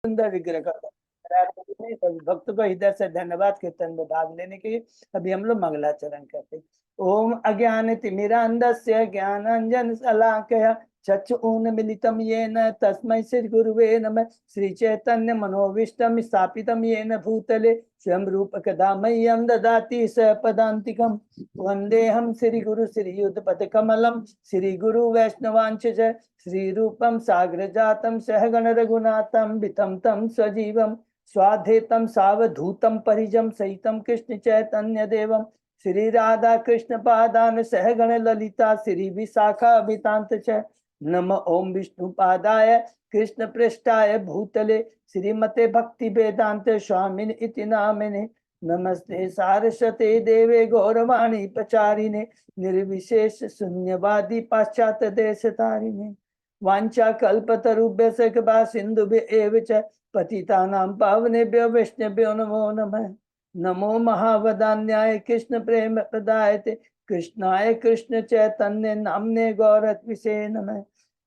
सुंदर विग्रह का सभी भक्तों को हृदय से धन्यवाद कीर्तन में भाग लेने के लिए। अभी हम लोग मंगलाचरण करते हैं। ओम अज्ञान तिमिरांधस्य ज्ञानांजन शलाकया चक्षुरुन्मीलितं येन तस्मै श्री गुरुवे नमः। श्री चैतन्य मनोभीष्टं स्थापितं येन भूतले स्वयं रूप कदा मह्यं ददाति स पदान्तिकं। वन्देऽहं श्री गुरु श्रीयुतपद कमलं श्री गुरु वैष्णवांच श्री रूपम साग्र जातम सहगण रघुनाथम वितम तम स्वजीवम स्वाधेतम सावधूतम परिजम सहितम कृष्ण चैतन्य देवम श्री राधा कृष्ण पादान सहगण ललिता श्री विशाखा अभितांत च नम ओम विष्णु पादाय कृष्ण पृष्ठाय भूतले श्रीमते भक्ति वेदांत स्वामिन इति नामिने नमस्ते सारस्वते देवे गौरवाणी प्रचारिणे निर्विशेष शून्यवादी पाश्चात्य देश तारिणे वांछा कल्पतरुभ्यश्च कृपा सिन्धुभ्य एव च पतितानां पावनेभ्यो वैष्णवेभ्यो नमो नमः। नमो महावदान्याय कृष्ण प्रेम प्रदायते कृष्णाय कृष्ण चैतन्य नाम्ने गौरत्विषे नमः।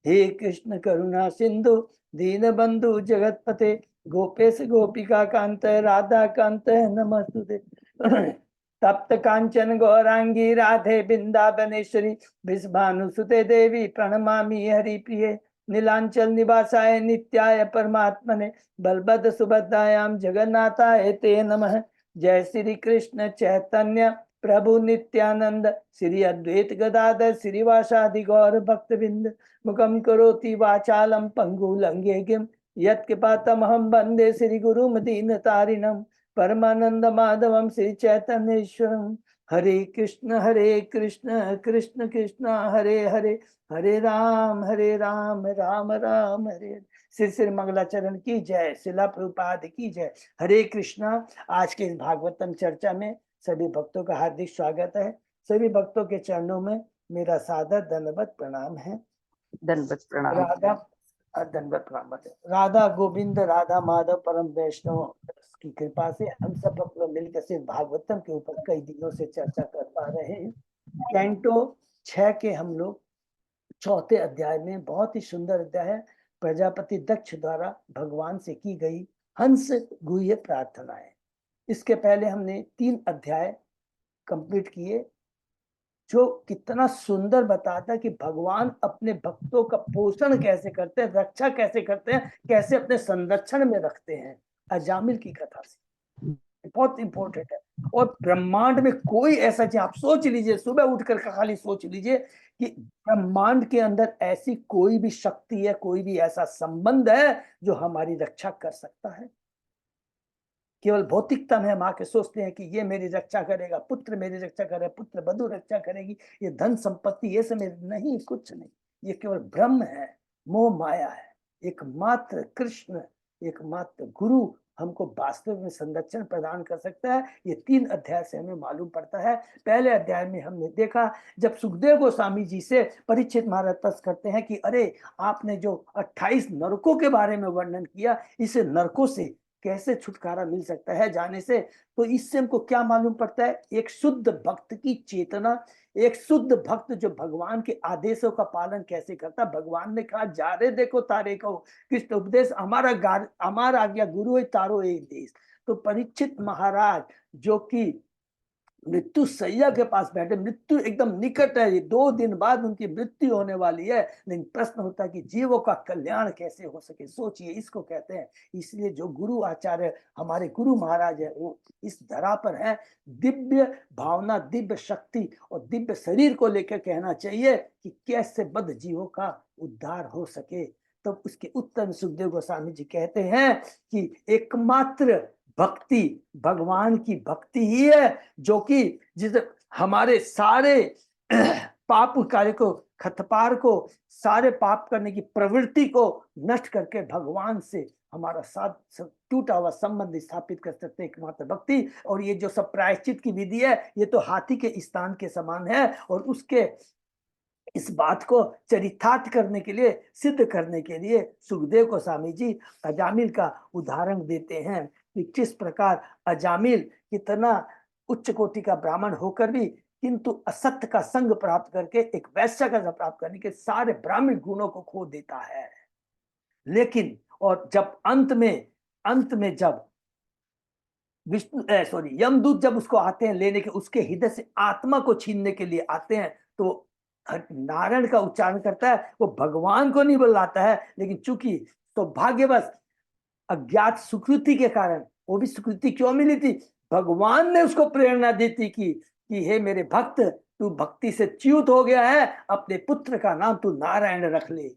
हे कृष्ण करुणा सिंधु दीनबंधु जगतपते गोपेश गोपिका कांत राधा कांत नमस्तुते। तप्त कांचन गौरांगी राधे बिंदावनेश्वरी विषभानुसुते देवी प्रणमामि हरिप्रिये। नीलांचल निवासाय नित्याय परमात्मने बलभद्र सुभद्रायां जगन्नाथाय ते नमः। जय श्री कृष्ण चैतन्य प्रभु नित्यानंद श्री अद्वैत गदाधर श्रीवासादि गौर भक्तबिंद मुखम करोति वाचालम पंगु लंघेगिम यत्कृपातमहं वंदे श्री गुरुम दीनतारिणम परमानंद माधवम श्री चैतन्येश्वरम। हरे कृष्ण कृष्ण कृष्ण हरे हरे हरे राम राम राम हरे। श्री श्री मंगलाचरण की जय, शिला प्रभुपाद की जय। हरे कृष्णा। आज के इस भागवतम चर्चा में सभी भक्तों का हार्दिक स्वागत है। सभी भक्तों के चरणों में मेरा सादर दंडवत प्रणाम है। दंडवत प्रणाम। दंडवत प्रणाम। राधा गोविंद राधा माधव परम वैष्णव की कृपा से हम सब लोग मिलकर से भागवतम के ऊपर कई दिनों से चर्चा कर पा रहे हैं। कैंटो 6 के हम लोग चौथे अध्याय में, बहुत ही सुंदर अध्याय है, प्रजापति दक्ष द्वारा भगवान से की गई हंस गुह्य प्रार्थनाएं। इसके पहले हमने 3 अध्याय कंप्लीट किए जो कितना सुंदर बताता है कि भगवान अपने भक्तों का पोषण कैसे करते हैं, रक्षा कैसे करते हैं, कैसे अपने संरक्षण में रखते हैं। अजामिल की कथा से बहुत इंपॉर्टेंट है। और ब्रह्मांड में कोई ऐसा चीज, आप सोच लीजिए, सुबह उठकर खाली सोच लीजिए कि ब्रह्मांड के अंदर ऐसी कोई भी शक्ति है, कोई भी ऐसा संबंध है जो हमारी रक्षा कर सकता है। केवल भौतिकता में हम आके सोचते हैं कि ये मेरी रक्षा करेगा, पुत्र मेरी रक्षा करेगा, पुत्र वधु रक्षा करेगी, ये धन संपत्ति ये सब मेरी, नहीं, कुछ नहीं। ये केवल ब्रह्म है, मोह माया है। एकमात्र कृष्ण, एकमात्र गुरु हमको वास्तव में संरक्षण प्रदान कर सकता है। ये 3 अध्याय से हमें मालूम पड़ता है। पहले अध्याय में हमने देखा जब सुखदेव गोस्वामी जी से परीक्षित महाराज प्रश्न करते हैं कि अरे आपने जो 28 नरकों के बारे में वर्णन किया, इस नरकों से कैसे छुटकारा मिल सकता है जाने से। तो इससे हमको क्या मालूम पड़ता है? एक शुद्ध भक्त की चेतना, एक शुद्ध भक्त जो भगवान के आदेशों का पालन कैसे करता। भगवान ने कहा जा रे देखो तारे को, कृष्ण उपदेश हमारा आज्ञा गुरु है तारो एक देश। तो परीक्षित महाराज जो कि मृत्यु सैया के पास बैठे, मृत्यु एकदम निकट है, 2 दिन बाद उनकी मृत्यु होने वाली है, लेकिन प्रश्न होता है कि जीवों का कल्याण कैसे हो सके। सोचिए, इसको कहते हैं। इसलिए जो गुरु आचार्य हमारे गुरु महाराज है वो इस धरा पर है। दिव्य भावना, दिव्य शक्ति और दिव्य शरीर को लेकर कहना चाहिए कि कैसे बद्ध जीवों का उद्धार हो सके। तो उसके उत्तर में सुखदेव गोस्वामी जी कहते हैं कि एकमात्र भक्ति भगवान की भक्ति ही है जो कि जिस हमारे सारे पाप कार्य को, खतपार को, सारे पाप करने की प्रवृत्ति को नष्ट करके भगवान से हमारा साथ टूटा हुआ संबंध स्थापित कर सकते हैं, एकमात्र भक्ति। और ये जो सब प्रायश्चित की विधि है ये तो हाथी के स्थान के समान है। और उसके इस बात को चरितार्थ करने के लिए, सिद्ध करने के लिए सुखदेव गोस्वामी जी अजामिल का उदाहरण देते हैं कि किस प्रकार अजामिल कितना उच्च कोटि का ब्राह्मण होकर भी किंतु असत्य का संग प्राप्त करके एक वैश्य का प्राप्त करने के सारे ब्राह्मण गुणों को खो देता है। लेकिन और जब अंत में जब यमदूत जब उसको आते हैं लेने के, उसके हृदय से आत्मा को छीनने के लिए आते हैं, तो नारायण का उच्चारण करता है, वो भगवान को नहीं बुलाता है, लेकिन चूंकि सौभाग्यवश अज्ञात सुकृति के कारण, वो भी सुकृति क्यों मिली थी, भगवान ने उसको प्रेरणा दी थी कि हे मेरे भक्त, तू भक्ति से च्युत हो गया है, अपने पुत्र का नाम तू नारायण रख ले।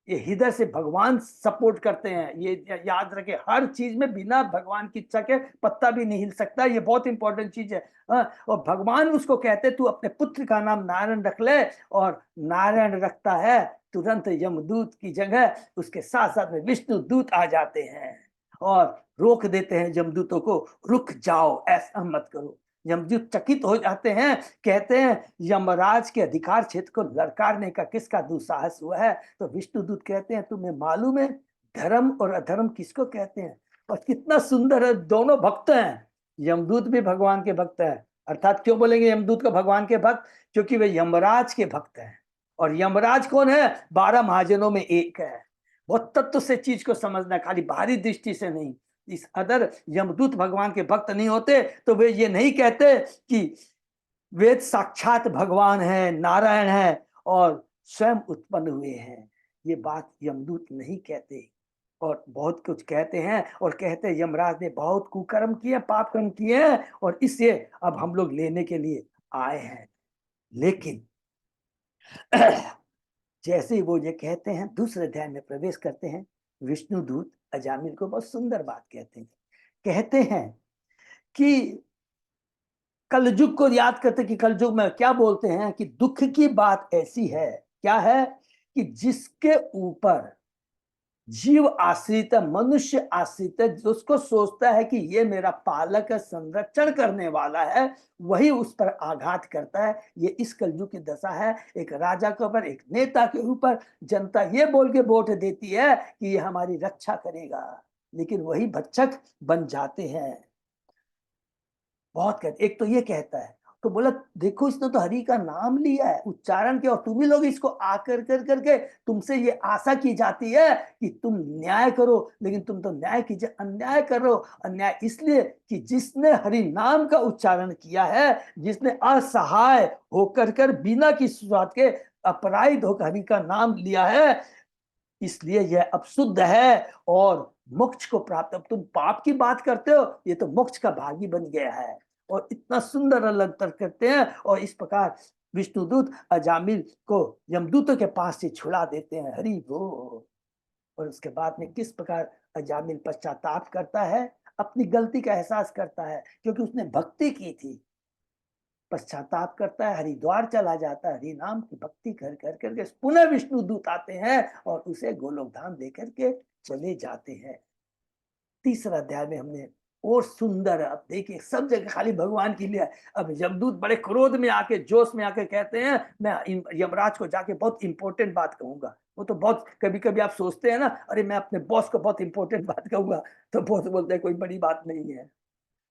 ये हृदय से भगवान सपोर्ट करते हैं, ये याद रखे, हर चीज में बिना भगवान की इच्छा के पत्ता भी नहीं हिल सकता, ये बहुत इंपॉर्टेंट चीज है। और भगवान उसको कहते तू अपने पुत्र का नाम नारायण रख ले, और नारायण रखता है, तुरंत यमदूत की जगह उसके साथ साथ में विष्णु दूत आ जाते हैं और रोक देते हैं यमदूतों को, रुक जाओ, ऐसा मत करो। यमदूत चकित हो जाते हैं, कहते हैं यमराज के अधिकार क्षेत्र को लड़कारने का किसका दुस्साहस हुआ है। तो विष्णुदूत कहते हैं तुम्हें मालूम है धर्म और अधर्म किसको कहते हैं। और कितना सुंदर है, दोनों भक्त हैं, यमदूत भी भगवान के भक्त है। अर्थात क्यों बोलेंगे यमदूत को भगवान के भक्त, क्योंकि वे यमराज के भक्त हैं। और यमराज कौन है, 12 महाजनों में एक है। बहुत तत्व से चीज को समझना, खाली बाहरी दृष्टि से नहीं। इस अदर यमदूत भगवान के भक्त नहीं होते तो वे ये नहीं कहते कि वेद साक्षात भगवान है, नारायण है और स्वयं उत्पन्न हुए हैं। ये बात यमदूत नहीं कहते, और बहुत कुछ कहते हैं, और कहते हैं यमराज ने बहुत कुकर्म किए, पाप कर्म किए हैं, और इससे अब हम लोग लेने के लिए आए हैं। लेकिन जैसे वो ये कहते हैं, दूसरे अध्याय में प्रवेश करते हैं, विष्णुदूत अजामिल को बहुत सुंदर बात कहते हैं कि कलयुग को याद करते कि कलयुग में क्या बोलते हैं कि दुख की बात ऐसी है, क्या है कि जिसके ऊपर जीव आश्रित है, मनुष्य आश्रित है, जिसको सोचता है कि ये मेरा पालक है, संरक्षण करने वाला है, वही उस पर आघात करता है। ये इस कलयुग की दशा है। एक राजा के ऊपर, एक नेता के ऊपर जनता ये बोल के वोट देती है कि ये हमारी रक्षा करेगा, लेकिन वही भक्षक बन जाते हैं। बहुत कहते, एक तो ये कहता है, तो बोला देखो इसने तो हरि का नाम लिया है, उच्चारण किया, और तुम ही लोग इसको आकर कर करके तुमसे ये आशा की जाती है कि तुम न्याय करो, लेकिन तुम तो न्याय कीजिए, अन्याय कर रहे हो। अन्याय इसलिए कि जिसने हरि नाम का उच्चारण किया है, जिसने असहाय होकर कर बिना किसी शुरुआत के अपराध होकर हरि का नाम लिया है, इसलिए यह अब शुद्ध है और मोक्ष को प्राप्त। अब तुम पाप की बात करते हो, ये तो मोक्ष का भागी बन गया है। और इतना सुंदर अलंकार करते हैं, और इस प्रकार विष्णुदूत अजामिल को यमदूतों के पास से छुड़ा देते हैं। हरि बोल। और उसके बाद में किस प्रकार अजामिल पश्चाताप करता है, अपनी गलती का एहसास करता है, क्योंकि उसने भक्ति की थी। पश्चाताप करता है, हरिद्वार चला जाता है, हरि नाम की भक्ति कर कर करके पुनः विष्णु दूत आते हैं और उसे गोलोक धाम लेकर के चले जाते हैं। तीसरा अध्याय में हमने और सुंदर, अब देखिए सब जगह खाली भगवान की लिया। अब यमदूत बड़े क्रोध में आके, जोश में आके कहते हैं मैं यमराज को जाके बहुत इंपॉर्टेंट बात कहूंगा। वो तो बहुत, कभी कभी आप सोचते हैं ना, अरे मैं अपने बॉस को बहुत इंपॉर्टेंट बात कहूंगा, तो बॉस बोलते हैं कोई बड़ी बात नहीं है।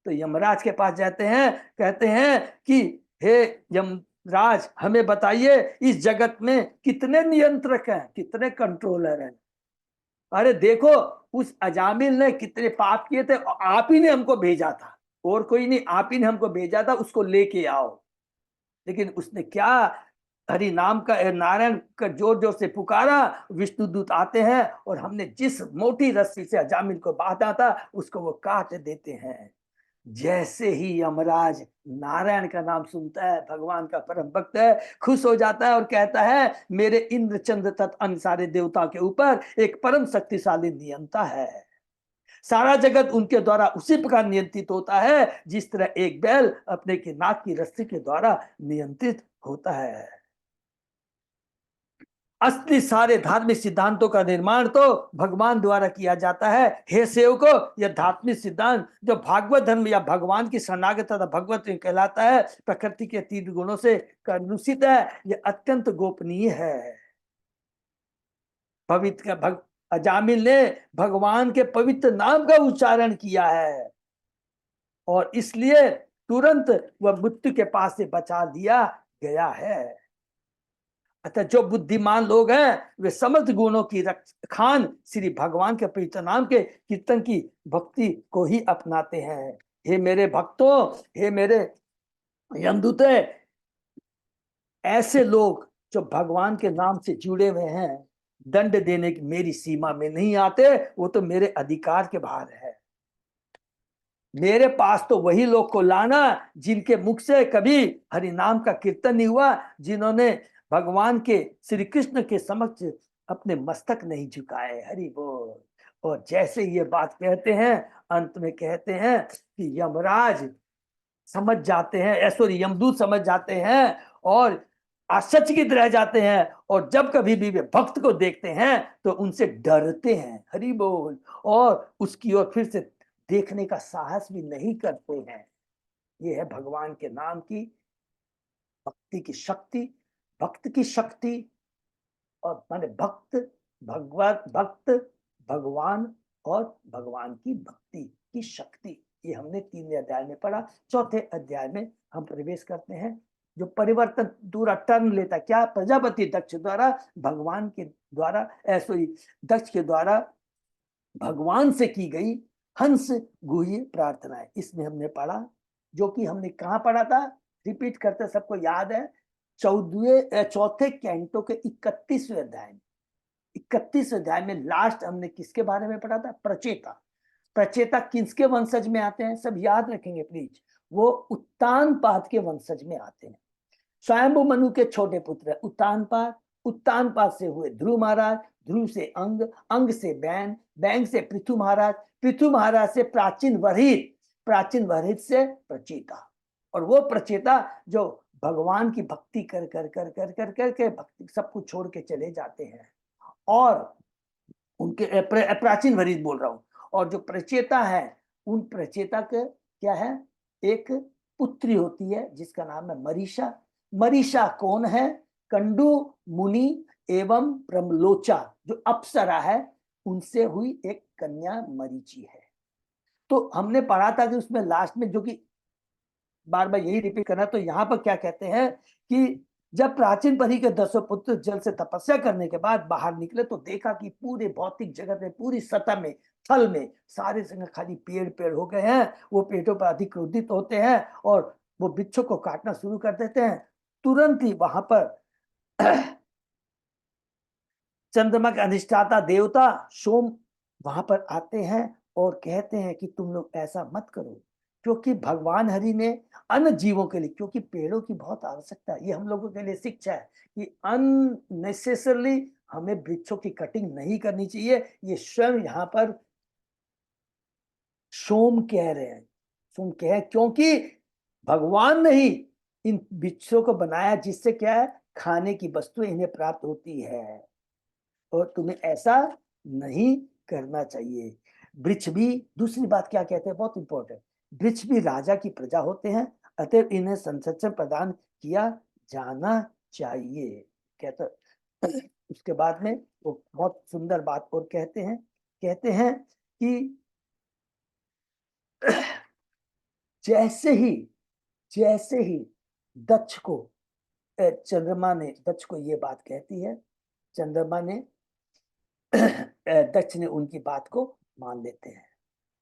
तो यमराज के पास जाते हैं, कहते हैं कि हे यमराज, हमें बताइए इस जगत में कितने नियंत्रक हैं, कितने कंट्रोलर हैं। अरे देखो उस अजामिल ने कितने पाप किए थे, और आप ही ने हमको भेजा था, और कोई नहीं, आप ही ने हमको भेजा था, उसको लेके आओ। लेकिन उसने क्या, हरि नाम का, नारायण का जोर जोर से पुकारा, विष्णुदूत आते हैं, और हमने जिस मोटी रस्सी से अजामिल को बांधा था उसको वो काट देते हैं। जैसे ही यमराज नारायण का नाम सुनता है, भगवान का परम भक्त है, खुश हो जाता है और कहता है मेरे इंद्र चंद्र तत् अन्य सारे देवता के ऊपर एक परम शक्तिशाली नियंता है। सारा जगत उनके द्वारा उसी प्रकार नियंत्रित होता है जिस तरह एक बैल अपने के नाक की रस्सी के द्वारा नियंत्रित होता है। असली सारे धार्मिक सिद्धांतों का निर्माण तो भगवान द्वारा किया जाता है। हे सेवको, यह धार्मिक सिद्धांत जो भागवत धर्म या भगवान की शरणागत तथा भगवत कहलाता है, प्रकृति के 3 गुणों से कलुषित है, यह अत्यंत गोपनीय है। पवित्र अजामिल ने भगवान के पवित्र नाम का उच्चारण किया है, और इसलिए तुरंत वह मृत्यु के पास से बचा दिया गया है। अतः जो बुद्धिमान लोग हैं वे समस्त गुणों की खान श्री भगवान के पवित्र नाम के कीर्तन की भक्ति को ही अपनाते हैं। हे मेरे भक्तों, हे मेरे यमदूते, ऐसे लोग जो भगवान के नाम से जुड़े हुए हैं दंड देने की मेरी सीमा में नहीं आते, वो तो मेरे अधिकार के बाहर है। मेरे पास तो वही लोग को लाना जिनके मुख से कभी हरि नाम का कीर्तन नहीं हुआ, जिन्होंने भगवान के श्री कृष्ण के समक्ष अपने मस्तक नहीं झुकाए। हरि बोल। और जैसे ये बात कहते हैं, अंत में कहते हैं कि यमराज समझ जाते हैं, सॉरी यमदूत समझ जाते हैं और आश्चर्यचकित रह जाते हैं, और जब कभी भी वे भक्त को देखते हैं तो उनसे डरते हैं। हरि बोल। और उसकी ओर फिर से देखने का साहस भी नहीं करते हैं। ये है भगवान के नाम की भक्ति की शक्ति, भक्त की शक्ति। और माने भक्त, भगवत भक्त, भगवान और भगवान की भक्ति की शक्ति। ये हमने 3वें अध्याय में पढ़ा। 4थे अध्याय में हम प्रवेश करते हैं, जो परिवर्तन दूरा टर्न लेता। क्या? प्रजापति दक्ष द्वारा भगवान के द्वारा सॉरी दक्ष के द्वारा भगवान से की गई हंस गुह्य प्रार्थनाएं, इसमें हमने पढ़ा। जो कि हमने कहाँ पढ़ा था? रिपीट करते, सबको याद है, 4थे कैंटो के 31वें अध्याय में। 31वें अध्याय में लास्ट हमने किसके बारे में पढ़ा था? प्रचेता। प्रचेता किसके वंशज में आते हैं? सब याद रखेंगे प्लीज। वो उत्तानपाद के वंशज में आते हैं। स्वयंभू मनु के छोटे पुत्र उत्तानपाद, उत्तानपाद से हुए ध्रुव महाराज, ध्रुव से अंग, अंग से बैन, बैन से पृथु महाराज, पृथु महाराज से प्राचीन वरहित, प्राचीन वरहित से प्रचेता। और वो प्रचेता जो भगवान की भक्ति कर कर कर कर कर कर के भक्ति सब कुछ छोड़ के चले जाते हैं। और उनके प्राचीन वरहित बोल रहा हूं। और जो प्रचेता है, उन प्रचेता के क्या है? एक पुत्री होती है जिसका नाम है मरीषा। मरीषा कौन है? कंडू मुनि एवं प्रमलोचा जो अप्सरा है, उनसे हुई एक कन्या मरीचि है। तो हमने पढ़ा था कि उसमें लास्ट में, जो कि बार बार यही रिपीट करना, तो यहाँ पर क्या कहते हैं कि जब प्राचीन परी के 10 पुत्र जल से तपस्या करने के बाद बाहर निकले तो देखा कि पूरे भौतिक जगत में, पूरी सतह में, थल में सारे जगह खाली पेड़ पेड़ हो गए हैं। वो पेड़ों पर अधिक क्रोधित होते हैं और वो वृक्षों को काटना शुरू कर देते हैं। तुरंत ही वहां पर चंद्रमा के अधिष्ठाता देवता सोम वहां पर आते हैं और कहते हैं कि तुम लोग ऐसा मत करो, क्योंकि भगवान हरि ने अन्य जीवों के लिए, क्योंकि पेड़ों की बहुत आवश्यकता है, ये हम लोगों के लिए शिक्षा है कि अननेसेसरली हमें वृक्षों की कटिंग नहीं करनी चाहिए। ये स्वयं यहाँ पर सोम कह रहे हैं। सोम कह, क्योंकि भगवान ने ही इन वृक्षों को बनाया जिससे क्या है? खाने की वस्तु इन्हें प्राप्त होती है, और तुम्हें ऐसा नहीं करना चाहिए। वृक्ष भी, दूसरी बात क्या कहते हैं, बहुत इंपॉर्टेंट, वृक्ष भी राजा की प्रजा होते हैं, अतः इन्हें संरक्षण प्रदान किया जाना चाहिए। कहते उसके बाद में वो बहुत सुंदर बात और कहते हैं कि जैसे ही दक्ष को, चंद्रमा ने दक्ष को ये बात कहती है, चंद्रमा ने दक्ष ने उनकी बात को मान लेते हैं।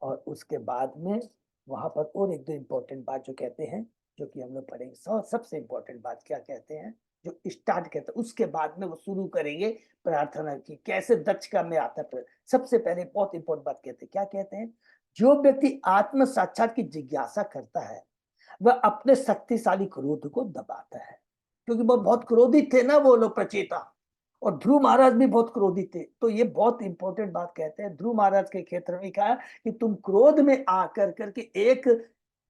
और उसके बाद में वहां पर और एक दो इम्पोर्टेंट बात जो कहते हैं, जो कि हम लोग पढ़ेंगे। सबसे इम्पोर्टेंट बात क्या कहते हैं, जो स्टार्ट कहते हैं, उसके बाद में वो शुरू करेंगे प्रार्थना की, कैसे दक्ष का में आता है। सबसे पहले बहुत इंपॉर्टेंट बात कहते हैं, क्या कहते हैं? जो व्यक्ति आत्म साक्षात की जिज्ञासा करता है वह अपने शक्तिशाली क्रोध को दबाता है, क्योंकि वो बहुत क्रोधित थे ना वो लोग प्रचेता, और ध्रुव महाराज भी बहुत क्रोधित थे। तो ये बहुत इंपॉर्टेंट बात कहते हैं। ध्रुव महाराज के क्षेत्र में कहा कि तुम क्रोध में आकर करके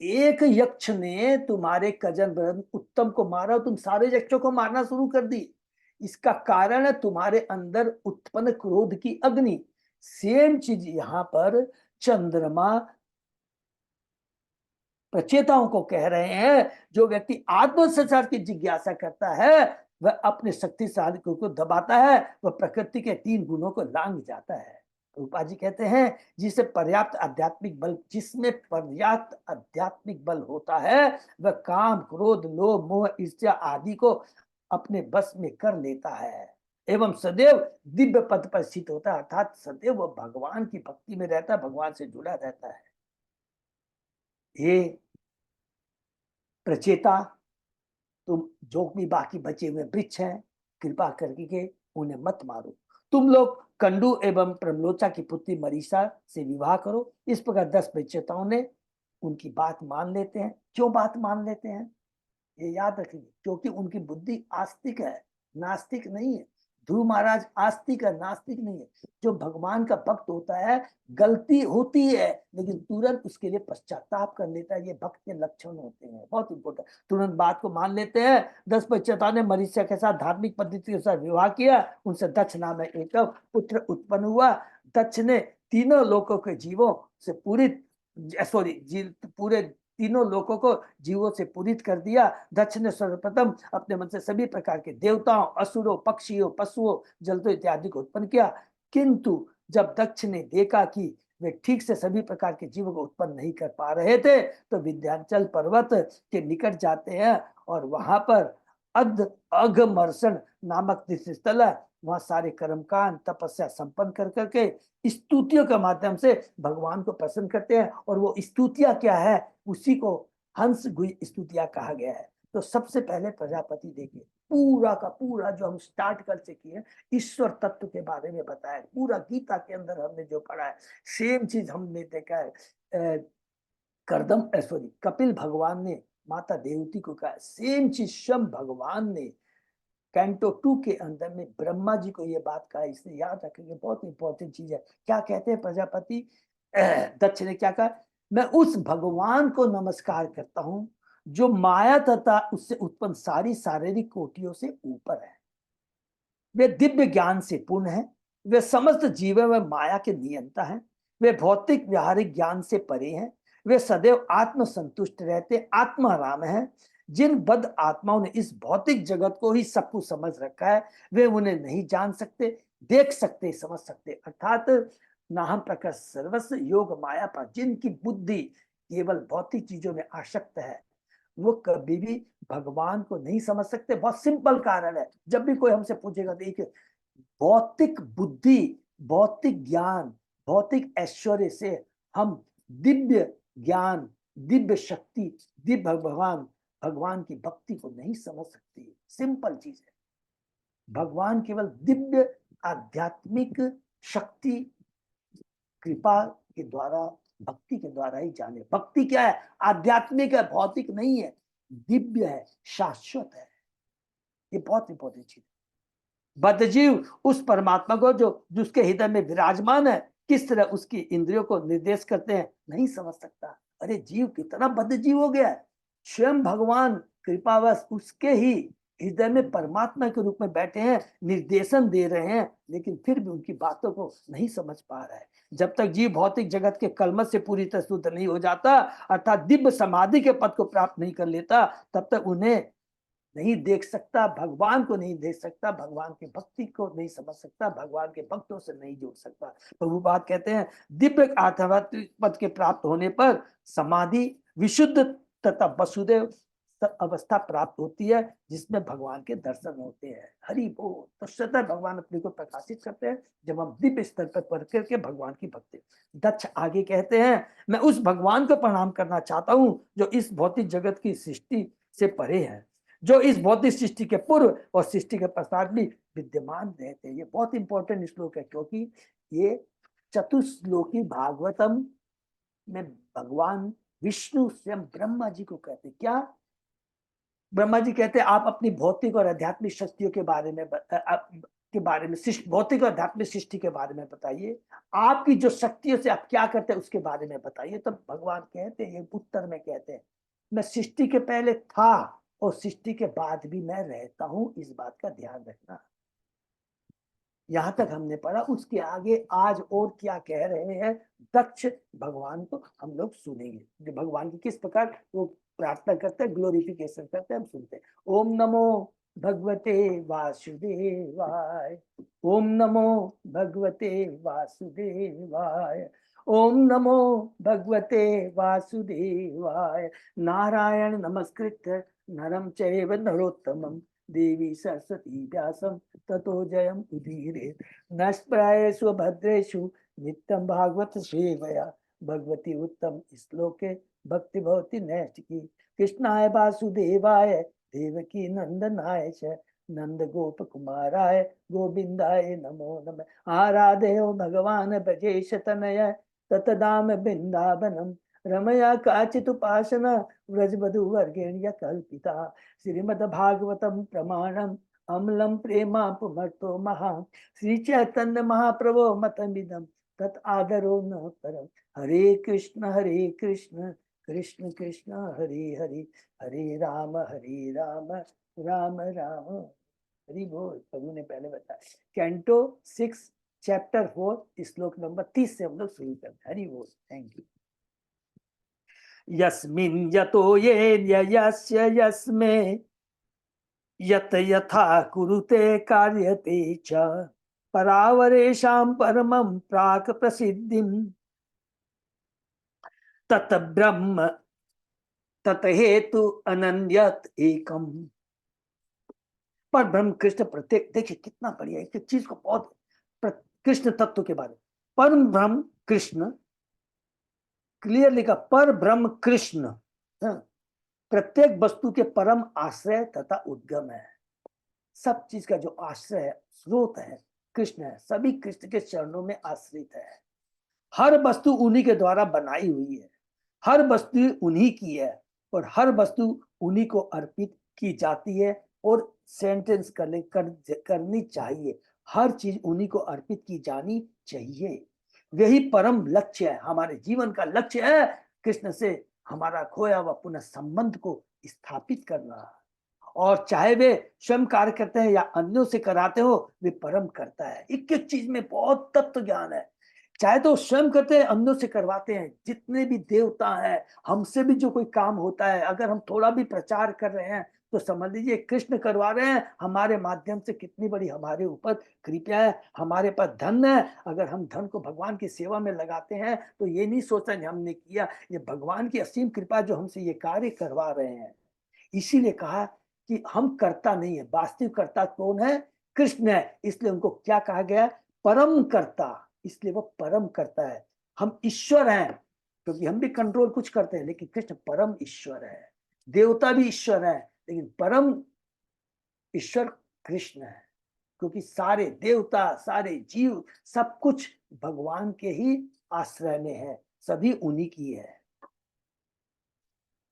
एक यक्ष ने तुम्हारे कजन ब्रदर उत्तम को मारा, तुम सारे यक्षों को मारना शुरू कर दी। इसका कारण है तुम्हारे अंदर उत्पन्न क्रोध की अग्नि। सेम चीज यहाँ पर चंद्रमा प्रचेताओं को कह रहे हैं। जो व्यक्ति आत्म संसार की जिज्ञासा करता है वह अपने शक्तिशाली को दबाता है, वह प्रकृति के 3 गुणों को लांघ जाता है। रूपा जी कहते हैं जिसमें पर्याप्त आध्यात्मिक बल होता है वह काम, क्रोध, लोभ, मोह, ईर्ष्या आदि को अपने बस में कर लेता है एवं सदैव दिव्य पद पर स्थित होता है, अर्थात सदैव वो भगवान की भक्ति में रहता है, भगवान से जुड़ा रहता है। ये प्रचेता, तुम जो भी बाकी बचे हुए वृक्ष हैं, कृपा करके उन्हें मत मारो। तुम लोग कंडू एवं प्रमलोचा की पुत्री मरीषा से विवाह करो। इस प्रकार 10 प्रचेताओं ने उनकी बात मान लेते हैं। क्यों बात मान लेते हैं ये याद रखिए, क्योंकि उनकी बुद्धि आस्तिक है, नास्तिक नहीं है। ध्रुव महाराज आस्तिक है, नास्तिक नहीं है। जो भगवान का भक्त होता है, गलती होती है लेकिन तुरंत उसके लिए पश्चाताप कर लेता है, ये भक्त के लक्षण होते हैं, बहुत इंपॉर्टेंट। तुरंत बात को मान लेते हैं। 10 प्रचेताओं ने मरीचिया के साथ धार्मिक पद्धति के साथ विवाह किया। उनसे दक्ष नाम एक पुत्र उत्पन्न हुआ। दक्ष ने तीनों लोकों के जीवों से पूरे तीनों लोगों को जीवों से पूरित कर दिया। दक्ष ने सर्वप्रथम अपने मन से सभी प्रकार के देवताओं, असुरों, पक्षियों, पशुओं, जलतों इत्यादि को उत्पन्न किया। किंतु जब दक्ष ने देखा कि वे ठीक से सभी प्रकार के जीवों को उत्पन्न नहीं कर पा रहे थे, तो विंध्याचल पर्वत के निकट जाते हैं और वहां पर अघमर्षण नामक तीर्थस्थल है। वहां सारे कर्मकांड तपस्या संपन्न कर करके स्तुतियों के माध्यम से भगवान को प्रसन्न करते हैं। और वो स्तुतियां क्या है, उसी को हंस गुई स्तुतियां कहा गया है। तो सबसे पहले प्रजापति देखिए, पूरा का पूरा जो हम स्टार्ट कर चुके हैं, ईश्वर तत्व के बारे में बताया। पूरा गीता के अंदर हमने जो पढ़ा है, सेम चीज हमने देखा है। कपिल भगवान ने माता देवती को कहा, सेम चीज स्वयं भगवान ने कैंटो 2 के अंदर में ब्रह्मा जी को ये बात कहा। इसलिए याद रखेंगे, बहुत इंपॉर्टेंट चीज है। क्या कहते हैं प्रजापति, दक्ष ने क्या कहा, मैं उस भगवान को नमस्कार करता हूं जो माया तथा उससे उत्पन्न सारी शारीरिक कोटियों से ऊपर है। वे दिव्य ज्ञान से पूर्ण है, वे समस्त जीवों में माया के नियंता हैं, वे भौतिक व्यावहारिक ज्ञान से परे हैं, वे सदैव आत्म संतुष्ट रहते, आत्माराम है। जिन बद आत्माओं ने इस भौतिक जगत को ही सब कुछ समझ रखा है, वे उन्हें नहीं जान सकते, देख सकते, समझ सकते। अर्थात नाहम प्रकाश सर्वस्व योग माया पर जिनकी बुद्धि केवल भौतिक चीजों में आसक्त है, वो कभी भी भगवान को नहीं समझ सकते। बहुत सिंपल कारण है। जब भी कोई हमसे पूछेगा, देखिए, भौतिक बुद्धि, भौतिक ज्ञान, भौतिक ऐश्वर्य से हम दिव्य ज्ञान, दिव्य शक्ति, दिव्य भगवान की भक्ति को नहीं समझ सकती। सिंपल चीज है। भगवान केवल दिव्य आध्यात्मिक शक्ति कृपा के द्वारा, भक्ति के द्वारा ही जाने। भक्ति क्या है, आध्यात्मिक है, भौतिक नहीं है, दिव्य है, शाश्वत है। ये बहुत इंपॉर्टेंट चीज है। बद्धजीव उस परमात्मा को जो जिसके हृदय में विराजमान है, किस तरह उसकी इंद्रियों को निर्देश करते हैं, नहीं समझ सकता। अरे जीव कितना बद्धजीव हो गया है। स्वयं भगवान कृपावश उसके ही हृदय में परमात्मा के रूप में बैठे हैं, निर्देशन दे रहे हैं, लेकिन फिर भी उनकी बातों को नहीं समझ पा रहा है। जब तक जीव भौतिक जगत के कलमश से पूरी तरह शुद्ध नहीं हो जाता, अर्थात दिव्य समाधि के पद को प्राप्त नहीं कर लेता, तब तक उन्हें नहीं देख सकता, भगवान को नहीं देख सकता, भगवान की भक्ति को नहीं समझ सकता, भगवान के भक्तों से नहीं जुड़ सकता। प्रभु बात कहते हैं, दिव्य आध्यात्मिक पद के प्राप्त होने पर समाधि, विशुद्ध तथा वसुदेव अवस्था प्राप्त होती है, जिसमें भगवान के दर्शन होते हैं। हरि बोल। तो सदा भगवान अपने को प्रकाशित करते हैं जब हम दिव्य स्तर पर पढ़ करके भगवान की भक्ति। दक्ष आगे कहते हैं, मैं उस भगवान को प्रणाम करना चाहता हूं जो इस भौतिक जगत की सृष्टि से परे है, जो इस भौतिक सृष्टि के पूर्व और सृष्टि के पश्चात भी विद्यमान रहते हैं। ये बहुत इंपॉर्टेंट श्लोक है, क्योंकि ये चतुश्लोकी भागवतम में भगवान विष्णु स्वयं ब्रह्मा जी को कहते। क्या ब्रह्मा जी कहते हैं, आप अपनी भौतिक और आध्यात्मिक शक्तियों के बारे में भौतिक और आध्यात्मिक सृष्टि के बारे में बताइए, आपकी जो शक्तियों से आप क्या करते हैं उसके बारे में बताइए। तब भगवान कहते हैं, उत्तर में कहते हैं, मैं सृष्टि के पहले था और सृष्टि के बाद भी मैं रहता हूं, इस बात का ध्यान रखना। यहां तक हमने पढ़ा। उसके आगे आज और क्या कह रहे हैं दक्ष भगवान को हम लोग सुनेंगे। भगवान की किस प्रकार वो प्रार्थना करते हैं, ग्लोरिफिकेशन करते हैं, हम सुनते हैं। ओम नमो भगवते वासुदेवाय, ओम नमो भगवते वासुदेवाय, ओम नमो भगवते वासुदेवाय। नारायण नमस्कृत्य नरम चैव नरोत्तमं देवी सरस्वती व्यासं ततो जयम् उदीरये। नष्प्रायेषु भद्रेषु नित्यं भागवत सेवया भगवती उत्तम श्लोके भक्ति भवति नैष्ठिकी। कृष्णाय वासुदेवाय देवकी नंदनाय च नंद गोप कुमाराय गोविंदाय नमो नमः। आराधयो भगवान ब्रजेश तनय ततदाम वृंदावनम रमया काचिदुपासना व्रजवधू वर्गेण्य कल्पिता। श्रीमद्भागवतम प्रमाणम अम्लं प्रेमापुमर्तो महा श्री चैतन्य महाप्रभो मतमिदं तत् आदरो न परम। हरे कृष्ण कृष्ण कृष्ण हरे हरे हरे राम राम राम हरि बोल। प्रभु ने पहले बताया कैंटो 6 चैप्टर 4 श्लोक नंबर 30 से हम लोग शुरू करते हैं। हरि बोल। Thank you. यस्मिन् यतो ये यस्य यस्मे यत यथा कुरुते कार्यते च परावरेषां परमं प्राक् प्रसिद्धिं तत ब्रह्म तत हेतु अनन्यत एकम। पर ब्रह्म कृष्ण प्रत्येक, देखिए कितना बढ़िया एक चीज को बहुत कृष्ण तत्व के बारे में। परम ब्रह्म कृष्ण क्लियर लिखा, पर ब्रह्म कृष्ण प्रत्येक वस्तु के परम आश्रय तथा उद्गम है। सब चीज का जो आश्रय है, स्रोत है, कृष्ण है। सभी कृष्ण के चरणों में आश्रित है। हर वस्तु उन्हीं के द्वारा बनाई हुई है, हर वस्तु उन्हीं की है और हर वस्तु उन्हीं को अर्पित की जाती है और सेंटेंस करनी चाहिए। हर चीज उन्हीं को अर्पित की जानी चाहिए। वही परम लक्ष्य है, हमारे जीवन का लक्ष्य है कृष्ण से हमारा खोया हुआ पुनः संबंध को स्थापित करना। और चाहे वे स्वयं कार्य करते हैं या अन्यों से कराते हो, वे परम करता है। एक एक चीज में बहुत तत्व ज्ञान है। चाहे तो स्वयं करते हैं, अन्यों से करवाते हैं। जितने भी देवता हैं, हमसे भी जो कोई काम होता है, अगर हम थोड़ा भी प्रचार कर रहे हैं तो समझ लीजिए कृष्ण करवा रहे हैं हमारे माध्यम से। कितनी बड़ी हमारे ऊपर कृपया है। हमारे पास धन है, अगर हम धन को भगवान की सेवा में लगाते हैं तो ये नहीं सोचते हमने किया, ये भगवान की असीम कृपा जो हमसे ये कार्य करवा रहे हैं। इसीलिए कहा कि हम कर्ता नहीं है, वास्तविक कर्ता कौन है? कृष्ण है। इसलिए उनको क्या कहा गया? परम कर्ता। इसलिए वो परम करता है। हम ईश्वर हैं क्योंकि हम भी कंट्रोल कुछ करते हैं, लेकिन कृष्ण परम ईश्वर है। देवता भी ईश्वर है, लेकिन परम ईश्वर कृष्ण है। क्योंकि सारे देवता, सारे जीव, सब कुछ भगवान के ही आश्रय में है, सभी उन्हीं की है।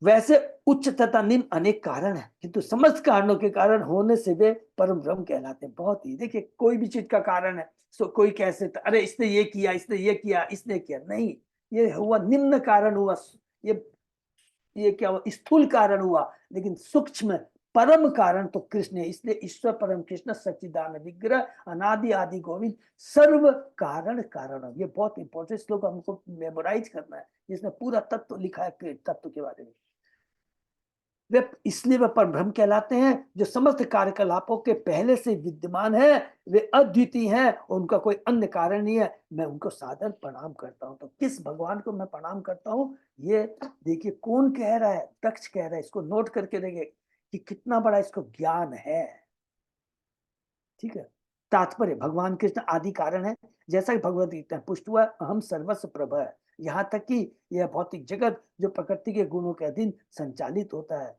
वैसे उच्च तथा निम्न अनेक कारण है, किंतु समस्त कारणों के कारण होने से वे परम ब्रह्म कहलाते हैं। बहुत ही, देखिए कोई भी चीज का कारण है, सो कोई कैसे अरे इसने ये किया, इसने ये किया, इसने किया, नहीं। ये हुआ निम्न कारण हुआ, ये क्या हुआ? स्थूल कारण हुआ। लेकिन सूक्ष्म परम कारण तो कृष्ण है। इसलिए ईश्वर परम कृष्ण सच्चिदानंद विग्रह अनादि आदि गोविंद सर्व कारण कारण। ये बहुत इंपॉर्टेंट श्लोक हमको मेमोराइज करना है, जिसमें पूरा तत्व लिखा है तत्व के बारे में। वे इसलिए वे परब्रह्म कहलाते हैं, जो समस्त कार्यकलापों के पहले से विद्यमान है। वे अद्वितीय हैं, उनका कोई अन्य कारण नहीं है। मैं उनको सादर प्रणाम करता हूं। तो किस भगवान को मैं प्रणाम करता हूं? ये देखिए कौन कह रहा है? दक्ष कह रहा है। इसको नोट करके देखिए कि कितना बड़ा इसको ज्ञान है। ठीक है। तात्पर्य, भगवान कृष्ण आदि कारण है, जैसा कि भगवद गीता में पुष्ट हुआ, अहम सर्वस्व प्रभ है। यहाँ तक कि यह भौतिक जगत जो प्रकृति के गुणों के अधीन संचालित होता है,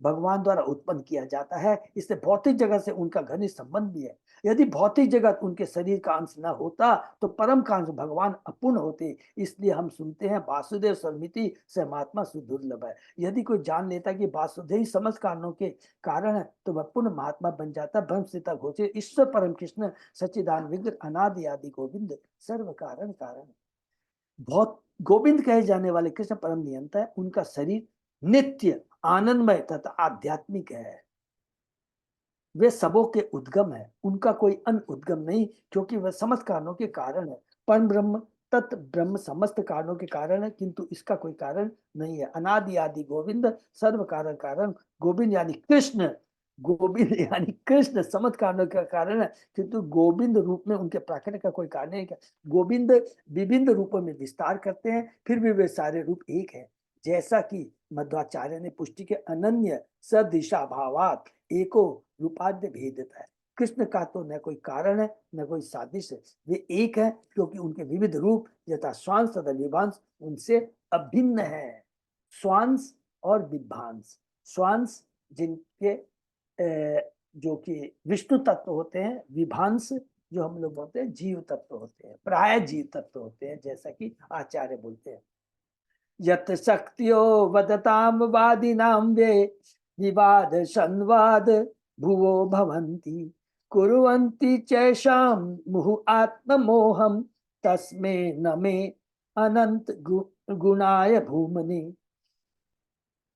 भगवान द्वारा उत्पन्न किया जाता है। इससे भौतिक जगत से उनका घनिष्ठ संबंध भी है। यदि भौतिक जगत उनके शरीर का अंश न होता तो परम का अंश भगवान अपूर्ण होते। इसलिए हम सुनते हैं वासुदेव सर्वमिति से महात्मा सुदुर्लभ है। यदि कोई जान लेता कि वासुदेव ही समस्त कारणों के कारण है तो वह पूर्ण महात्मा बन जाता। ब्रह्म सीता घोषित ईश्वर परम कृष्ण सच्चिदानंद विग्रह अनादि आदि गोविंद सर्व कारण कारण। बहुत गोविंद कहे जाने वाले कृष्ण परम नियंता है। उनका शरीर नित्य आनंदमय तथा आध्यात्मिक है। वे सबों के उद्गम है, उनका कोई अन्य उद्गम नहीं, क्योंकि वह समस्त कारणों के कारण है। परम ब्रह्म तत् ब्रह्म समस्त कारणों के कारण है, किंतु इसका कोई कारण नहीं है। अनादि आदि गोविंद सर्व कारण कारण। गोविंद यानी कृष्ण, गोविंद यानी कृष्ण समस्त कारणों का कारण है, किंतु गोविंद रूप में उनके प्राकृतिक का कोई कारण नहीं है। गोविंद विभिन्न रूपों में विस्तार करते हैं, फिर भी वे सारे रूप एक है। जैसा कि मध्वाचार्य ने पुष्टि के अनन्य सदिशा भावात एको रूपाद्य भेदता है। कृष्ण का तो न कोई कारण है न कोई सादृश है, वे एक है क्योंकि उनके विविध रूप यथा स्वांश तथा विभांश उनसे अभिन्न है। स्वांश और विभांश, स्वांश जिनके जो कि विष्णु तत्व होते हैं, विभांश जो हम लोग बोलते हैं जीव तत्व होते हैं, प्राय जीव तत्व होते हैं, जैसा कि आचार्य बोलते हैं। यत शक्तियो वदताम वादिनाम वे विवाद संवाद भुवो भवन्ति कुर्वन्ति चैषाम मुहु आत्ममोहम तस्मे न मे अनंत गुणाय भूमनि।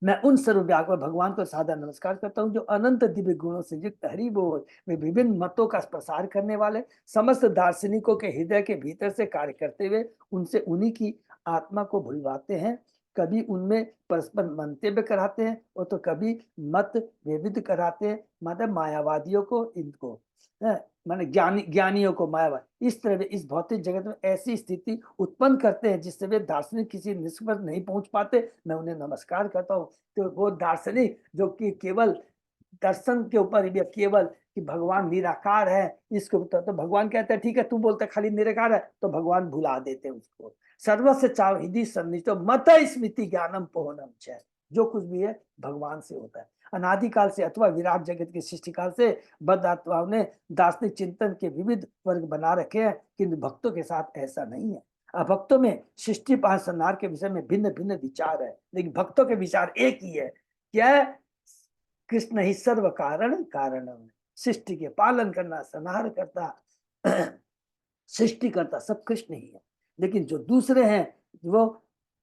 मैं उन सर्वव्यापक भगवान को सादा नमस्कार करता हूँ जो अनंत दिव्य गुणों से युक्त हरि बोल वे विभिन्न मतों का प्रसार करने वाले समस्त दार्शनिकों के हृदय के भीतर से कार्य करते हुए उनसे उन्हीं की आत्मा को भुलवाते हैं। कभी उनमें परस्पर मंतव्य कराते हैं और तो कभी मत विविध कराते हैं, मतलब मायावादियों को, इनको माने ज्ञानियों को मायावादी। इस तरह वे इस भौतिक जगत में ऐसी स्थिति उत्पन्न करते हैं जिससे वे दार्शनिक किसी निष्कर्ष नहीं पहुंच पाते। मैं उन्हें नमस्कार करता हूँ। तो वो दार्शनिक जो कि केवल दर्शन के ऊपर केवल कि भगवान निराकार है, इसके ऊपर तो भगवान कहते हैं ठीक है, तू बोलता खाली निराकार है, तो भगवान भुला देते हैं उसको। सर्वस्य चाविधि सन्निष्ठो मत स्मृति ज्ञानम पोहनम छ, जो कुछ भी है भगवान से होता है। अनादिकाल से अथवा विराट जगत के सृष्टिकाल से बद्ध आत्माओं ने दार्शनिक चिंतन के विविध वर्ग बना रखे हैं, किंतु भक्तों के साथ ऐसा नहीं है। भक्तों में सृष्टि पालन संहार के विषय में भिन्न भिन्न विचार है, लेकिन भक्तों के विचार एक ही है। क्या है? कृष्ण ही सर्व कारण कारणम, सृष्टि के पालन करना, संहार करता, सृष्टि करता सब कृष्ण ही है। लेकिन जो दूसरे हैं वो